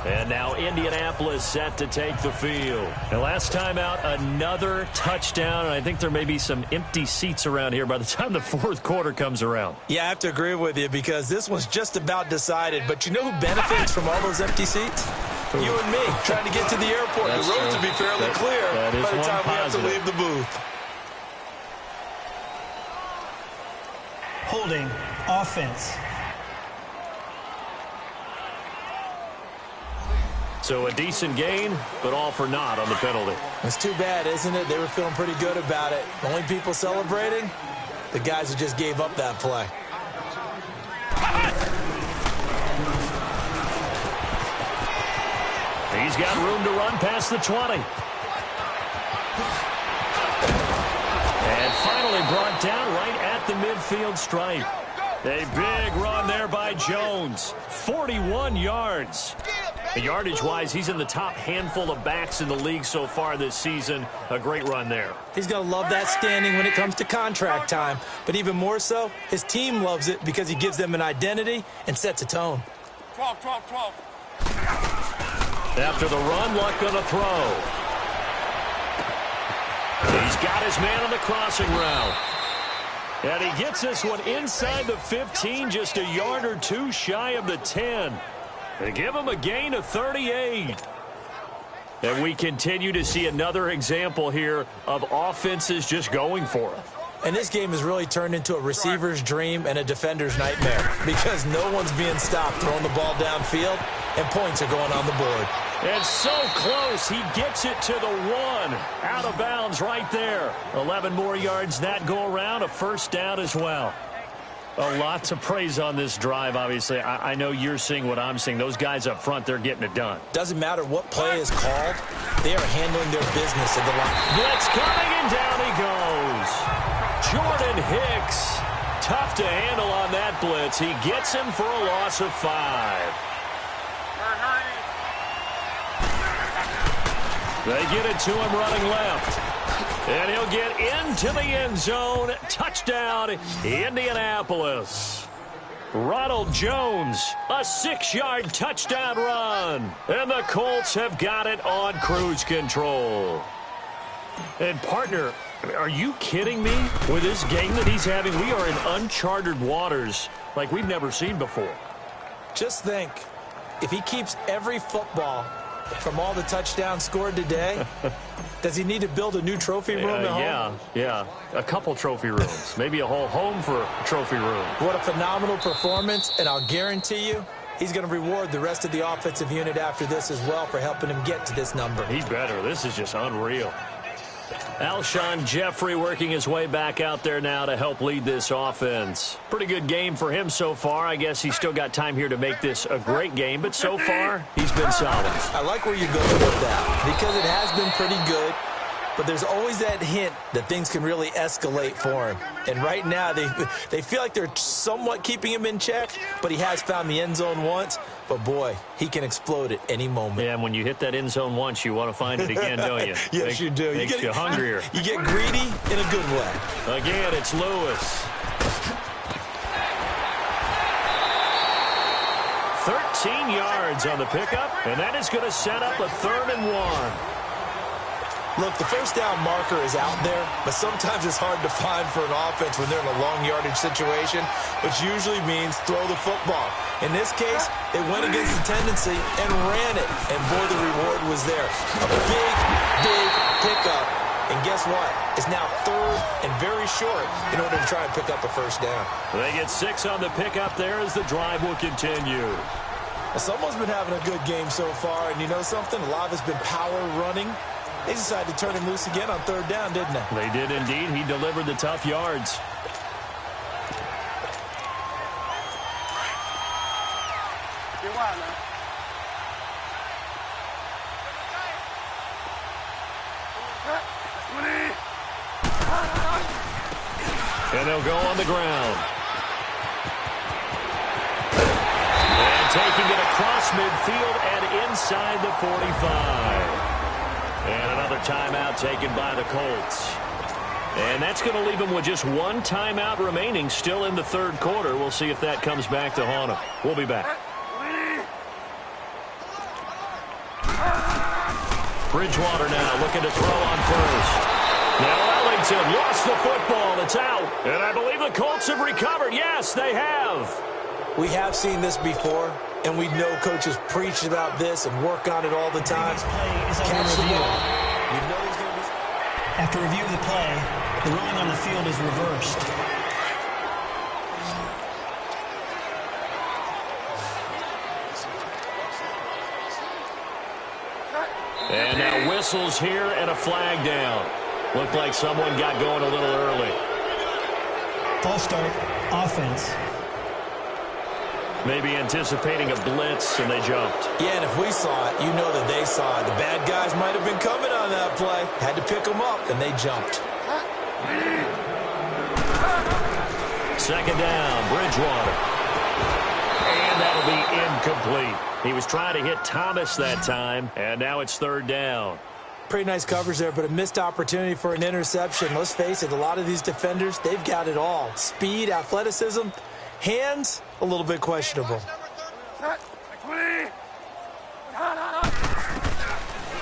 And now Indianapolis set to take the field. And last time out, another touchdown. And I think there may be some empty seats around here by the time the 4th quarter comes around. Yeah, I have to agree with you because this one's just about decided. But you know who benefits from all those empty seats? Ooh. You and me, trying to get to the airport. That's the roads will be fairly clear by the time we have to leave the booth. Holding offense. So a decent gain, but all for naught on the penalty. It's too bad, isn't it? They were feeling pretty good about it. The only people celebrating, the guys who just gave up that play. He's got room to run past the 20. And finally brought down right at the midfield stripe. A big run there by Jones. 41 yards. Yardage-wise, he's in the top handful of backs in the league so far this season. A great run there. He's going to love that standing when it comes to contract time. But even more so, his team loves it because he gives them an identity and sets a tone. 12, 12, 12. After the run, Luck going to throw. He's got his man on the crossing route. And he gets this one inside the 15, just a yard or two shy of the 10. They give him a gain of 38. And we continue to see another example here of offenses just going for it. And this game has really turned into a receiver's dream and a defender's nightmare because no one's being stopped throwing the ball downfield, and points are going on the board. And so close, he gets it to the 1. Out of bounds right there. 11 more yards that go around, a first down as well. A lot to praise on this drive, obviously. I know you're seeing what I'm seeing. Those guys up front, they're getting it done. Doesn't matter what play is called. They are handling their business at the line. Blitz coming, and down he goes. Jordan Hicks. Tough to handle on that blitz. He gets him for a loss of 5. They get it to him running left. And he'll get into the end zone. Touchdown, Indianapolis. Ronald Jones, a 6-yard touchdown run. And the Colts have got it on cruise control. And, partner, are you kidding me? With this game that he's having, we are in uncharted waters like we've never seen before. Just think, if he keeps every football from all the touchdowns scored today, does he need to build a new trophy room at home? Yeah. A couple trophy rooms. Maybe a whole home for a trophy room. What a phenomenal performance, and I'll guarantee you he's going to reward the rest of the offensive unit after this as well for helping him get to this number. He better. This is just unreal. Alshon Jeffrey working his way back out there now to help lead this offense. Pretty good game for him so far. I guess he's still got time here to make this a great game, but so far, he's been solid. I like where you're going with that because it has been pretty good, but there's always that hint that things can really escalate for him. And right now, they feel like they're somewhat keeping him in check, but he has found the end zone once. But, boy, he can explode at any moment. Yeah, and when you hit that end zone once, you want to find it again, don't you? Yes, you do. Makes you hungrier. You get greedy in a good way. Again, it's Lewis. 13 yards on the pickup, and that is going to set up a 3rd and 1. Look, the first down marker is out there, but sometimes it's hard to find for an offense when they're in a long yardage situation, which usually means throw the football. In this case, they went against the tendency and ran it, and boy, the reward was there. A big, big pickup, and guess what? It's now 3rd and very short in order to try and pick up a first down. They get 6 on the pickup there as the drive will continue. Well, someone's been having a good game so far, and you know something? A lot of it's been power running. They decided to turn him loose again on 3rd down, didn't they? They did indeed. He delivered the tough yards. And they'll go on the ground. And taking it across midfield and inside the 45. And another timeout taken by the Colts. And that's going to leave them with just 1 timeout remaining still in the 3rd quarter. We'll see if that comes back to haunt them. We'll be back. Bridgewater now looking to throw on first. Now Ellington lost the football. It's out. And I believe the Colts have recovered. Yes, they have. We have seen this before, and we know coaches preach about this and work on it all the time. Catch the ball. You know he's going to be... After review of the play, the ruling on the field is reversed. And now whistles here and a flag down. Looked like someone got going a little early. False start, offense. Maybe anticipating a blitz, and they jumped. Yeah, and if we saw it, you know that they saw it. The bad guys might have been coming on that play. Had to pick them up, and they jumped. Second down, Bridgewater. And that'll be incomplete. He was trying to hit Thomas that time, and now it's third down. Pretty nice coverage there, but a missed opportunity for an interception. Let's face it, a lot of these defenders, they've got it all. Speed, athleticism, hands, a little bit questionable.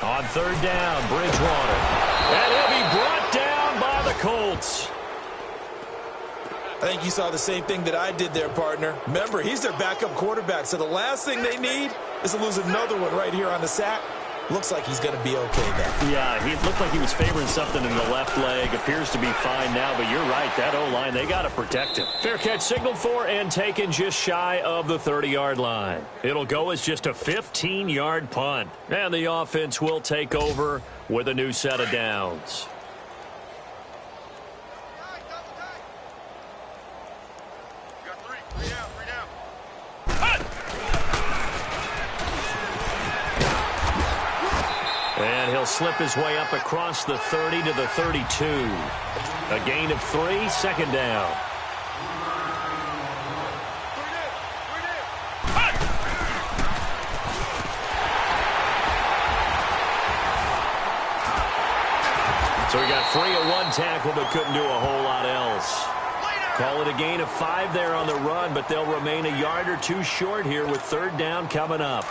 On third down, Bridgewater. And he'll be brought down by the Colts. I think you saw the same thing that I did there, partner. Remember, he's their backup quarterback, so the last thing they need is to lose another one right here on the sack. Looks like he's going to be okay there. Yeah, he looked like he was favoring something in the left leg. Appears to be fine now, but you're right. That O-line, they got to protect him. Fair catch signaled for and taken just shy of the 30-yard line. It'll go as just a 15-yard punt. And the offense will take over with a new set of downs. And he'll slip his way up across the 30 to the 32. A gain of 3, second down. So he got free of one tackle but couldn't do a whole lot else. Call it a gain of 5 there on the run, but they'll remain a yard or two short here with third down coming up.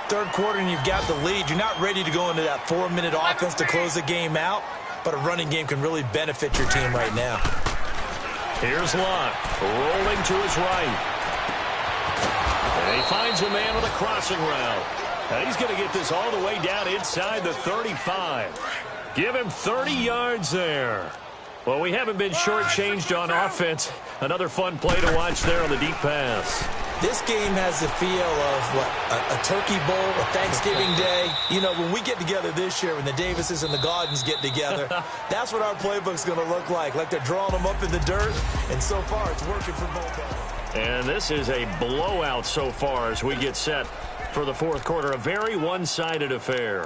Third quarter and you've got the lead. You're not ready to go into that 4-minute offense to close the game out, but a running game can really benefit your team right now. Here's Luck, rolling to his right. And he finds a man with a crossing route. And he's going to get this all the way down inside the 35. Give him 30 yards there. Well, we haven't been shortchanged on offense. Another fun play to watch there on the deep pass. This game has the feel of, a Turkey Bowl, a Thanksgiving Day. You know, when we get together this year, when the Davises and the Gaudens get together, that's what our playbook's going to look like. Like they're drawing them up in the dirt, and so far it's working for both of them. And this is a blowout so far as we get set for the fourth quarter. A very one-sided affair.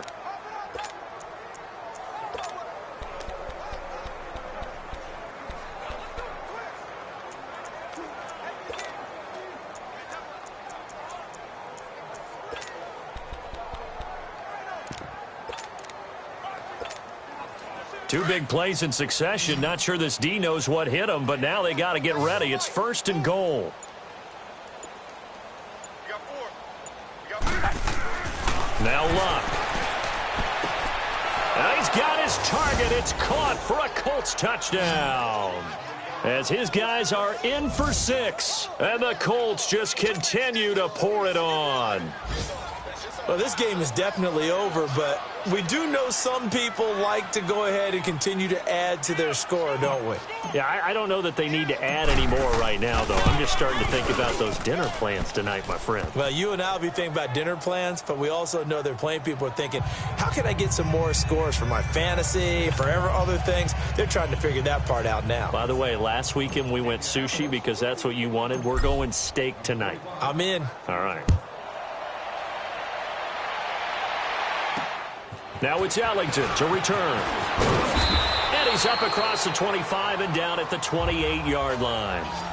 Two big plays in succession. Not sure this D knows what hit him, but now they got to get ready. It's first and goal. Now Luck. And he's got his target. It's caught for a Colts touchdown. As his guys are in for 6. And the Colts just continue to pour it on. Well, this game is definitely over, but we do know some people like to go ahead and continue to add to their score, don't we? Yeah, I don't know that they need to add any more right now, though. I'm just starting to think about those dinner plans tonight, my friend. Well, you and I will be thinking about dinner plans, but we also know they're playing people are thinking, how can I get some more scores for my fantasy, for other things? They're trying to figure that part out now. By the way, last weekend we went sushi because that's what you wanted. We're going steak tonight. I'm in. All right. Now it's Ellington to return. And he's up across the 25 and down at the 28-yard line.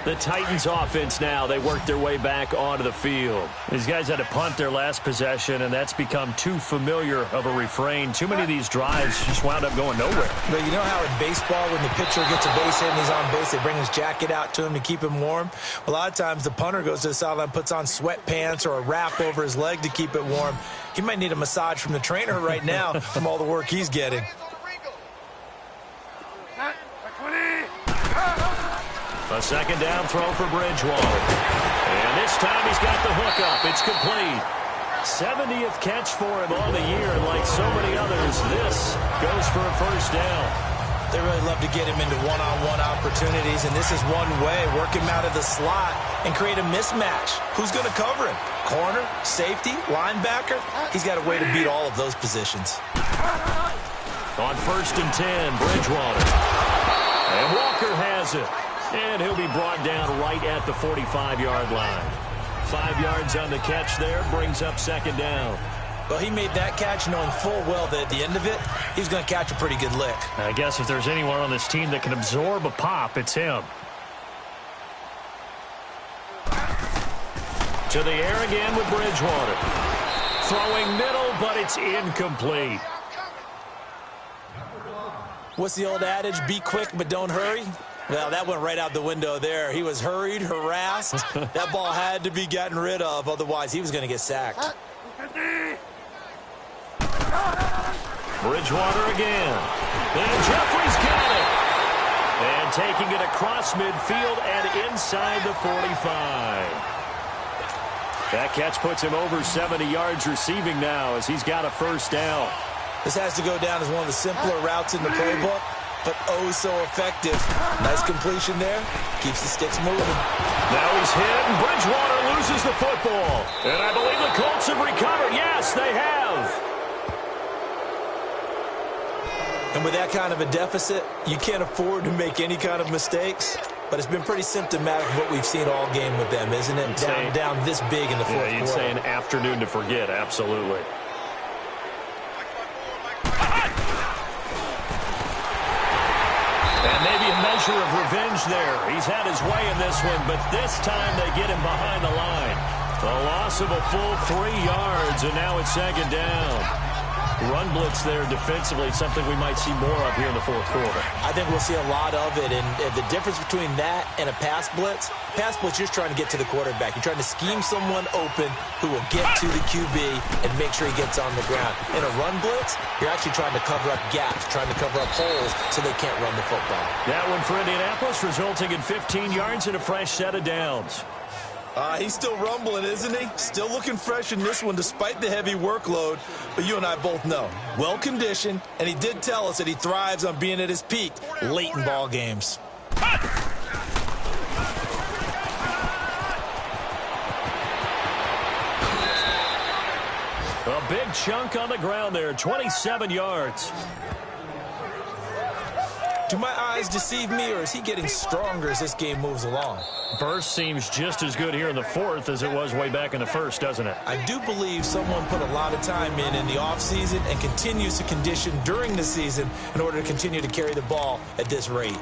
The Titans offense now, they work their way back onto the field. These guys had to punt their last possession, and that's become too familiar of a refrain. Too many of these drives just wound up going nowhere. But you know how in baseball, when the pitcher gets a base hit and he's on base, they bring his jacket out to him to keep him warm? A lot of times the punter goes to the sideline, puts on sweatpants or a wrap over his leg to keep it warm. He might need a massage from the trainer right now from all the work he's getting. A second down throw for Bridgewater. And this time he's got the hook up. It's complete. 70th catch for him on the year, and like so many others, this goes for a first down. They really love to get him into one-on-one opportunities, and this is one way. Work him out of the slot and create a mismatch. Who's going to cover him? Corner, safety, linebacker? He's got a way to beat all of those positions. On first and 10, Bridgewater. And Walker has it. And he'll be brought down right at the 45-yard line. 5 yards on the catch there, brings up second down. Well, he made that catch knowing full well that at the end of it, he's going to catch a pretty good lick. I guess if there's anyone on this team that can absorb a pop, it's him. To the air again with Bridgewater. Throwing middle, but it's incomplete. What's the old adage? Be quick, but don't hurry. Well, that went right out the window there. He was hurried, harassed. That ball had to be gotten rid of, otherwise he was going to get sacked. Bridgewater again. And Jeffrey's got it. And taking it across midfield and inside the 45. That catch puts him over 70 yards receiving now as he's got a first down. This has to go down as one of the simpler routes in the playbook, but oh so effective. Nice completion there. Keeps the sticks moving. Now he's hit, and Bridgewater loses the football. And I believe the Colts have recovered. Yes, they have. And with that kind of a deficit, you can't afford to make any kind of mistakes. But it's been pretty symptomatic of what we've seen all game with them, isn't it? Down this big in the fourth quarter. You'd say an afternoon to forget, absolutely. And maybe a measure of revenge there. He's had his way in this one, but this time they get him behind the line. A loss of a full 3 yards, and now it's second down. Run blitz there defensively, something we might see more of here in the fourth quarter. I think we'll see a lot of it, and the difference between that and a pass blitz, you're just trying to get to the quarterback. You're trying to scheme someone open who will get to the QB and make sure he gets on the ground. In a run blitz, you're actually trying to cover up gaps, trying to cover up holes so they can't run the football. That one for Indianapolis, resulting in 15 yards and a fresh set of downs. He's still rumbling, isn't he? Still looking fresh in this one despite the heavy workload. But you and I both know, well-conditioned, and he did tell us that he thrives on being at his peak late in ball games. A big chunk on the ground there, 27 yards. Do my eyes deceive me, or is he getting stronger as this game moves along? Burst seems just as good here in the fourth as it was way back in the first, doesn't it? I do believe someone put a lot of time in the offseason and continues to condition during the season in order to continue to carry the ball at this rate.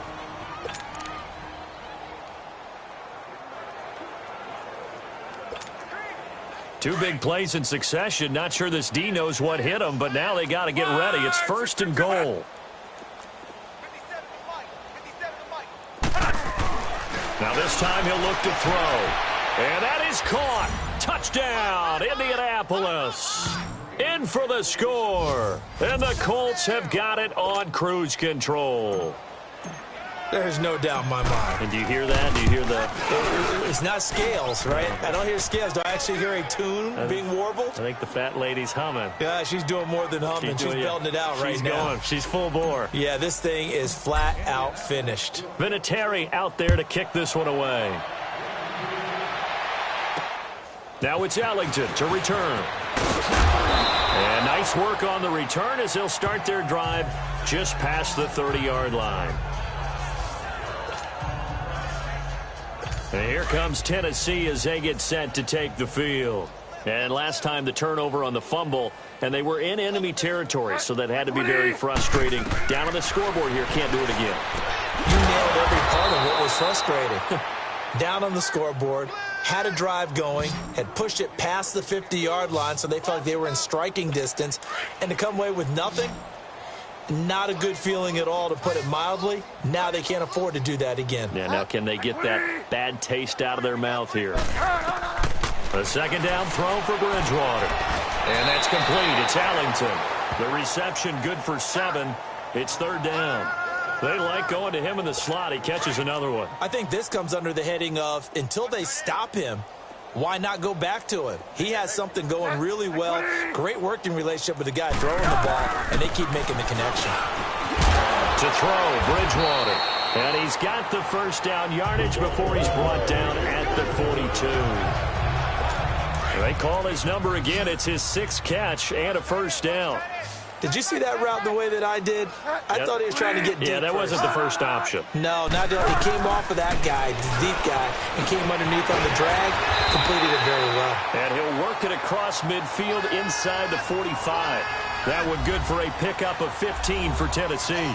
Two big plays in succession. Not sure this D knows what hit him, but now they got to get ready. It's first and goal. Now this time he'll look to throw. And that is caught. Touchdown, Indianapolis. In for the score. And the Colts have got it on cruise control. There's no doubt in my mind. And do you hear that? Do you hear the... It's not scales, right? I don't hear scales. Do I actually hear a tune being warbled? I think the fat lady's humming. Yeah, she's doing more than humming. She's belting it out right now. Going. She's full bore. Yeah, this thing is flat out finished. Vinatieri out there to kick this one away. Now it's Ellington to return. And nice work on the return as they'll start their drive just past the 30-yard line. And here comes Tennessee as they get set to take the field. And last time the turnover on the fumble, and they were in enemy territory, so that had to be very frustrating. Down on the scoreboard here, can't do it again. You nailed every part of what was frustrating. Down on the scoreboard, had a drive going, had pushed it past the 50-yard line, so they felt like they were in striking distance, and to come away with nothing, not a good feeling at all, to put it mildly. Now they can't afford to do that again. Yeah, now can they get that bad taste out of their mouth here? A second down throw for Bridgewater. And that's complete. It's Ellington. The reception good for 7. It's third down. They like going to him in the slot. He catches another one. I think this comes under the heading of, until they stop him, why not go back to him? He has something going really well. Great working relationship with the guy throwing the ball, and they keep making the connection. To throw, Bridgewater. And he's got the first down yardage before he's brought down at the 42. They call his number again. It's his 6th catch and a first down. Did you see that route the way that I did? I thought he was trying to get deep. Yeah, that wasn't the first option. No, not at all. He came off of that guy, the deep guy, and came underneath on the drag, completed it very well. And he'll work it across midfield inside the 45. That one good for a pickup of 15 for Tennessee.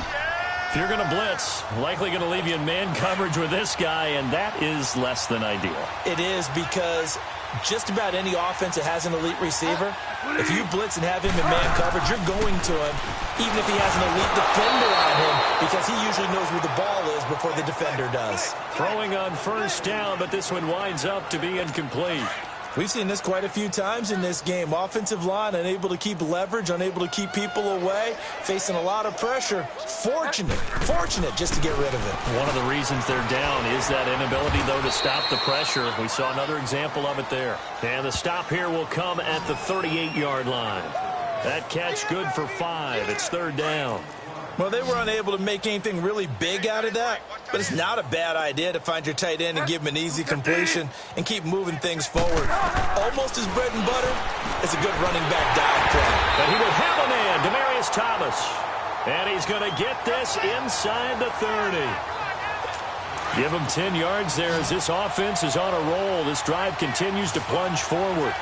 If you're going to blitz, likely going to leave you in man coverage with this guy, and that is less than ideal. It is, because just about any offense that has an elite receiver, if you blitz and have him in man coverage, you're going to him, even if he has an elite defender on him, because he usually knows where the ball is before the defender does. Throwing on first down, but this one winds up to be incomplete. We've seen this quite a few times in this game. Offensive line unable to keep leverage, unable to keep people away, facing a lot of pressure. Fortunate just to get rid of it. One of the reasons they're down is that inability, though, to stop the pressure. We saw another example of it there. And the stop here will come at the 38-yard line. That catch good for 5. It's third down. Well, they were unable to make anything really big out of that, but it's not a bad idea to find your tight end and give him an easy completion and keep moving things forward. Almost his bread and butter is a good running back dive play. And he will have a man, Demaryius Thomas. And he's going to get this inside the 30. Give him 10 yards there as this offense is on a roll. This drive continues to plunge forward.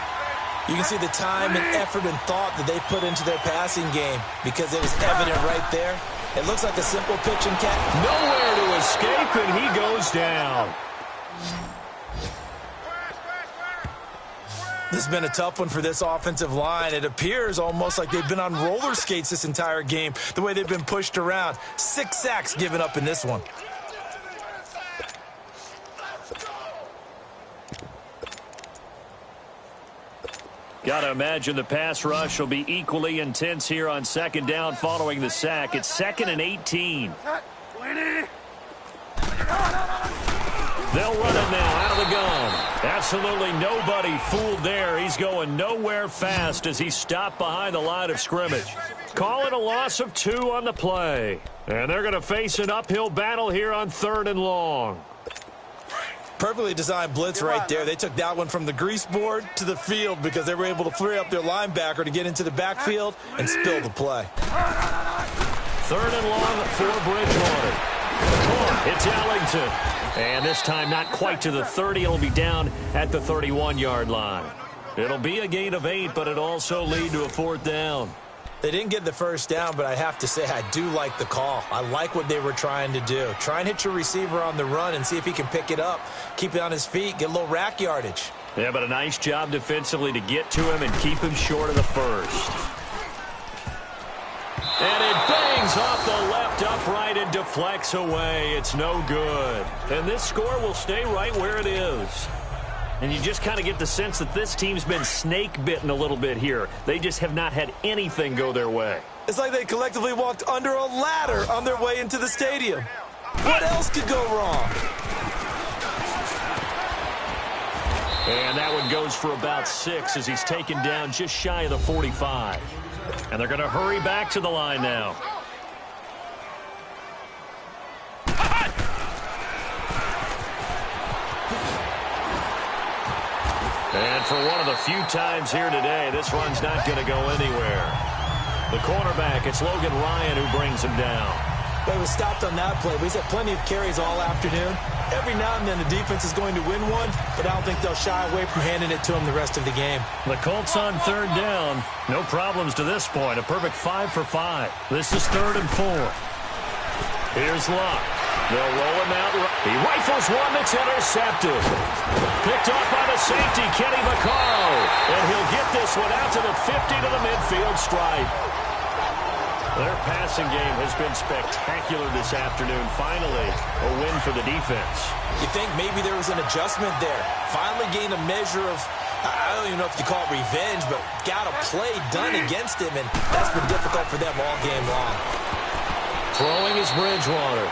You can see the time and effort and thought that they put into their passing game because it was evident right there. It looks like a simple pitch and catch. Nowhere to escape, and he goes down. This has been a tough one for this offensive line. It appears almost like they've been on roller skates this entire game, the way they've been pushed around. 6 sacks given up in this one. Got to imagine the pass rush will be equally intense here on second down following the sack. It's 2nd and 18. They'll run it now out of the gun. Absolutely nobody fooled there. He's going nowhere fast as he's stopped behind the line of scrimmage. Call it a loss of 2 on the play. And they're going to face an uphill battle here on 3rd and long. Perfectly designed blitz right there. They took that one from the grease board to the field because they were able to free up their linebacker to get into the backfield and spill the play. 3rd and long for Bridgewater. It's Ellington. And this time not quite to the 30. It'll be down at the 31-yard line. It'll be a gain of 8, but it'll also lead to a 4th down. They didn't get the first down, but I have to say I do like the call. I like what they were trying to do. Try and hit your receiver on the run and see if he can pick it up. Keep it on his feet, get a little rack yardage. Yeah, but a nice job defensively to get to him and keep him short of the first. And it bangs off the left upright and deflects away. It's no good. And this score will stay right where it is. And you just kind of get the sense that this team's been snake-bitten a little bit here. They just have not had anything go their way. It's like they collectively walked under a ladder on their way into the stadium. What else could go wrong? And that one goes for about 6 as he's taken down just shy of the 45. And they're going to hurry back to the line now. And for one of the few times here today, this run's not going to go anywhere. The cornerback, it's Logan Ryan who brings him down. Well, he was stopped on that play. He's had plenty of carries all afternoon. Every now and then the defense is going to win one, but I don't think they'll shy away from handing it to him the rest of the game. The Colts on 3rd down. No problems to this point. A perfect 5 for 5. This is 3rd and 4. Here's Luck. They'll roll him out. He rifles one that's intercepted. Picked off by the safety, Kenny Vaccaro. And he'll get this one out to the 50 to the midfield stripe. Their passing game has been spectacular this afternoon. Finally, a win for the defense. You think maybe there was an adjustment there. Finally gained a measure of, I don't even know if you call it revenge, but got a play done against him, and that's been difficult for them all game long. Throwing is Bridgewater.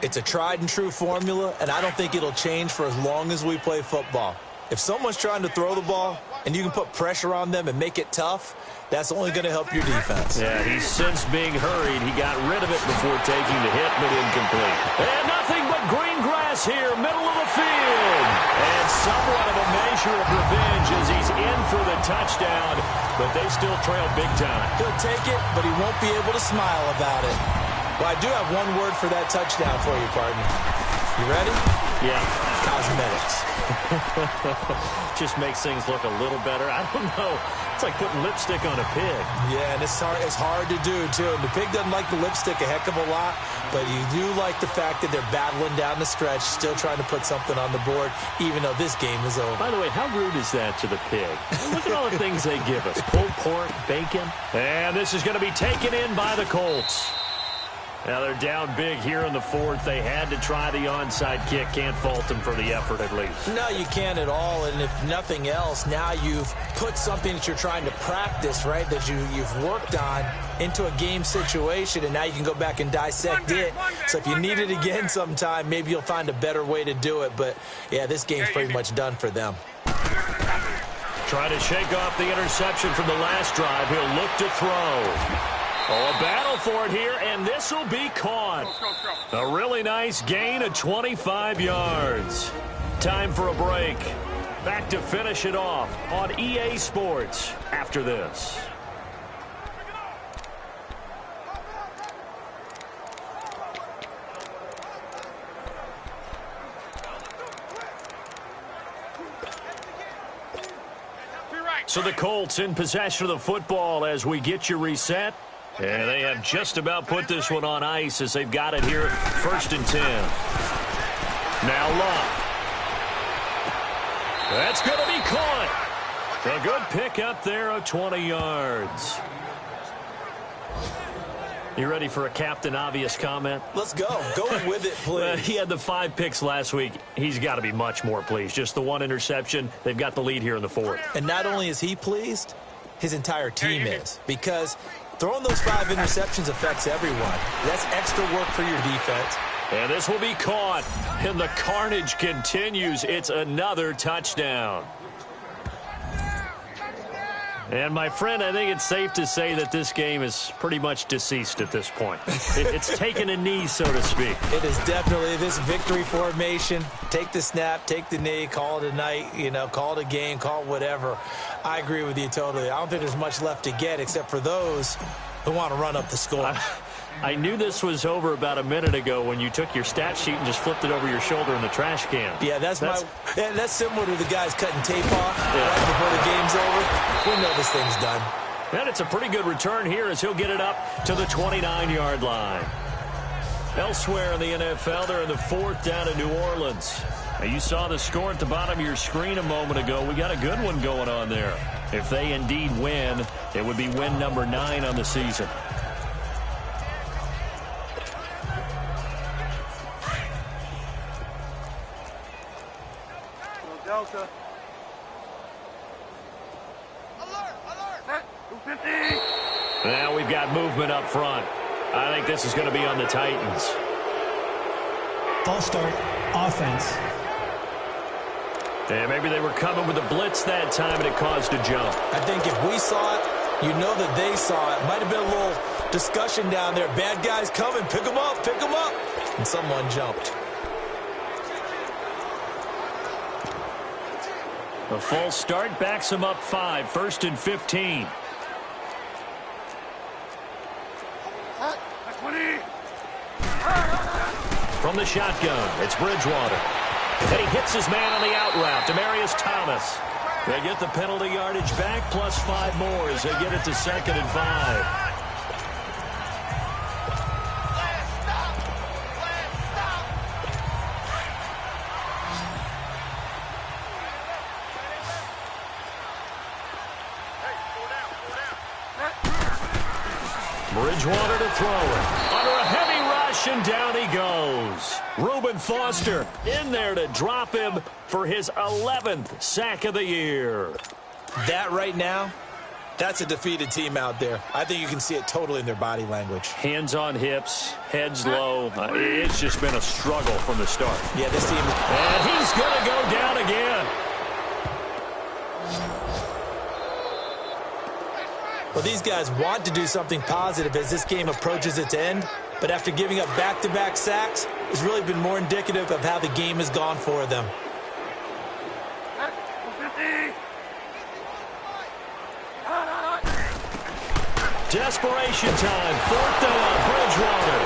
It's a tried-and-true formula, and I don't think it'll change for as long as we play football. If someone's trying to throw the ball and you can put pressure on them and make it tough, that's only going to help your defense. Yeah, he's since being hurried. He got rid of it before taking the hit, but incomplete. And nothing but green grass here, middle of the field. And somewhat of a measure of revenge as he's in for the touchdown, but they still trail big time. He'll take it, but he won't be able to smile about it. Well, I do have one word for that touchdown for you, partner. You ready? Yeah. Cosmetics. Just makes things look a little better. I don't know. It's like putting lipstick on a pig. Yeah, and it's hard to do, too. And the pig doesn't like the lipstick a heck of a lot, but you do like the fact that they're battling down the stretch, still trying to put something on the board, even though this game is over. By the way, how rude is that to the pig? Look at all the things they give us. Pulled pork, bacon. And this is going to be taken in by the Colts. Now they're down big here in the fourth. They had to try the onside kick. Can't fault them for the effort at least. No, you can't at all. And if nothing else, now you've put something that you're trying to practice, right, that you've worked on into a game situation, and now you can go back and dissect it. So if you need it again sometime, maybe you'll find a better way to do it. But, yeah, this game's pretty much done for them. Try to shake off the interception from the last drive. He'll look to throw. Oh, a battle for it here, and this will be caught. A really nice gain of 25 yards. Time for a break. Back to finish it off on EA Sports after this. So the Colts in possession of the football as we get you reset. And they have just about put this one on ice as they've got it here, 1st and 10. Now Luck. That's going to be caught. A good pick up there of 20 yards. You ready for a Captain Obvious comment? Let's go. Go with it, please. He had the 5 picks last week. He's got to be much more pleased. Just the 1 interception. They've got the lead here in the 4th. And not only is he pleased, his entire team is. Because throwing those 5 interceptions affects everyone. That's extra work for your defense. And this will be caught. And the carnage continues. It's another touchdown. And, my friend, I think it's safe to say that this game is pretty much deceased at this point. It's taken a knee, so to speak. It is definitely this victory formation. Take the snap, take the knee, call it a night, call it a game, call it whatever. I agree with you totally. I don't think there's much left to get except for those who want to run up the score. I knew this was over about a minute ago when you took your stat sheet and just flipped it over your shoulder in the trash can. Yeah, that's similar to the guys cutting tape off right before the game's over. We know this thing's done. And it's a pretty good return here as he'll get it up to the 29-yard line. Elsewhere in the NFL, they're in the 4th down in New Orleans. Now, you saw the score at the bottom of your screen a moment ago. We got a good one going on there. If they indeed win, it would be win number 9 on the season. Delta. Alert! 250. Now we've got movement up front. I think this is going to be on the Titans. False start, offense. And maybe they were coming with a blitz that time and it caused a jump. I think if we saw it, you know that they saw it. Might have been a little discussion down there. Bad guys coming. Pick them up. Pick them up. And someone jumped. A false start backs him up 5. 1st and 15. From the shotgun, it's Bridgewater. And he hits his man on the out route, Demaryius Thomas. They get the penalty yardage back, plus 5 more as they get it to 2nd and 5. Bridgewater to throw it. Under a heavy rush, and down he goes. Reuben Foster in there to drop him for his 11th sack of the year. That right now, that's a defeated team out there. I think you can see it totally in their body language. Hands on hips, heads low. It's just been a struggle from the start. Yeah, this team. And he's going to go down again. Well, these guys want to do something positive as this game approaches its end, but after giving up back-to-back sacks, it's really been more indicative of how the game has gone for them. Desperation time. 4th down. Bridgewater.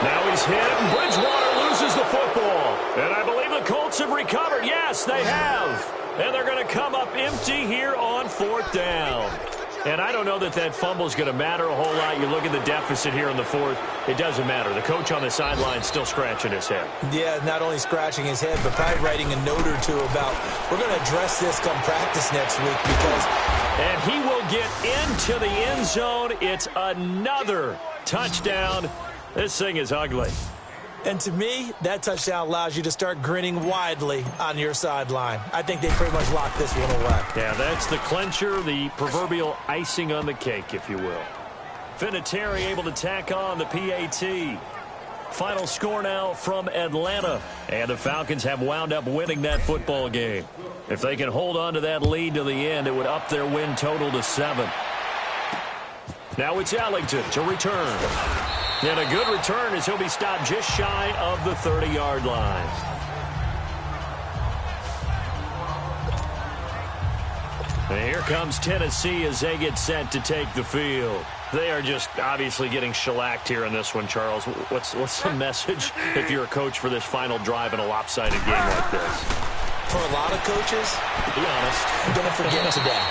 Now he's hit, and Bridgewater loses the football. And I believe the Colts have recovered. Yes, they have. And they're going to come up empty here on 4th down. And I don't know that that fumble is going to matter a whole lot. You look at the deficit here in the 4th. It doesn't matter. The coach on the sideline still scratching his head. Yeah, not only scratching his head, but probably writing a note or two about, we're going to address this come practice next week because... And he will get into the end zone. It's another touchdown. This thing is ugly. And to me, that touchdown allows you to start grinning widely on your sideline. I think they pretty much locked this one away. Yeah, that's the clincher, the proverbial icing on the cake, if you will. Vinatieri able to tack on the PAT. Final score now from Atlanta. And the Falcons have wound up winning that football game. If they can hold on to that lead to the end, it would up their win total to 7. Now it's Ellington to return. And a good return as he'll be stopped just shy of the 30-yard line. And here comes Tennessee as they get set to take the field. They are just obviously getting shellacked here in this one, Charles. What's the message if you're a coach for this final drive in a lopsided game like this? For a lot of coaches, be honest, don't forget today.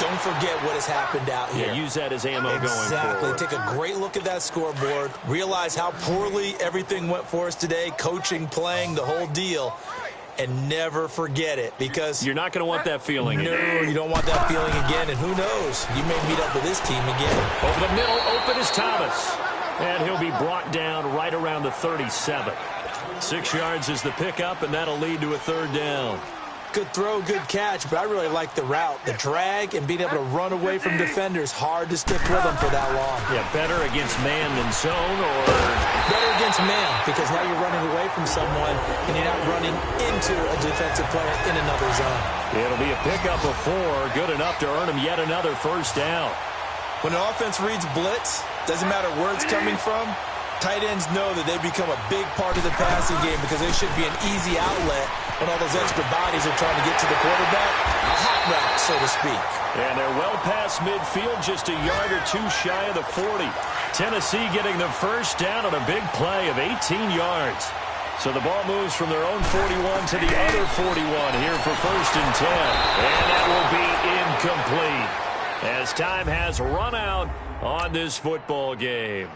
Don't forget what has happened out here. Yeah, use that as ammo going forward. Exactly. Take a great look at that scoreboard. Realize how poorly everything went for us today. Coaching, playing, the whole deal. And never forget it because... You're not going to want that feeling again. No, you don't want that feeling again. And who knows? You may meet up with this team again. Over the middle, open is Thomas. And he'll be brought down right around the 37. 6 yards is the pickup, and that'll lead to a 3rd down. Good throw, good catch, but I really like the route. The drag and being able to run away from defenders. Hard to stick with them for that long. Yeah, better against man than zone or... Better against man because now you're running away from someone and you're not running into a defensive player in another zone. It'll be a pickup of 4. Good enough to earn him yet another 1st down. When an offense reads blitz, doesn't matter where it's coming from, tight ends know that they become a big part of the passing game because they should be an easy outlet when all those extra bodies are trying to get to the quarterback. A hot route, so to speak. And they're well past midfield, just a yard or 2 shy of the 40. Tennessee getting the 1st down on a big play of 18 yards. So the ball moves from their own 41 to the other 41 here for 1st and 10. And that will be incomplete as time has run out on this football game.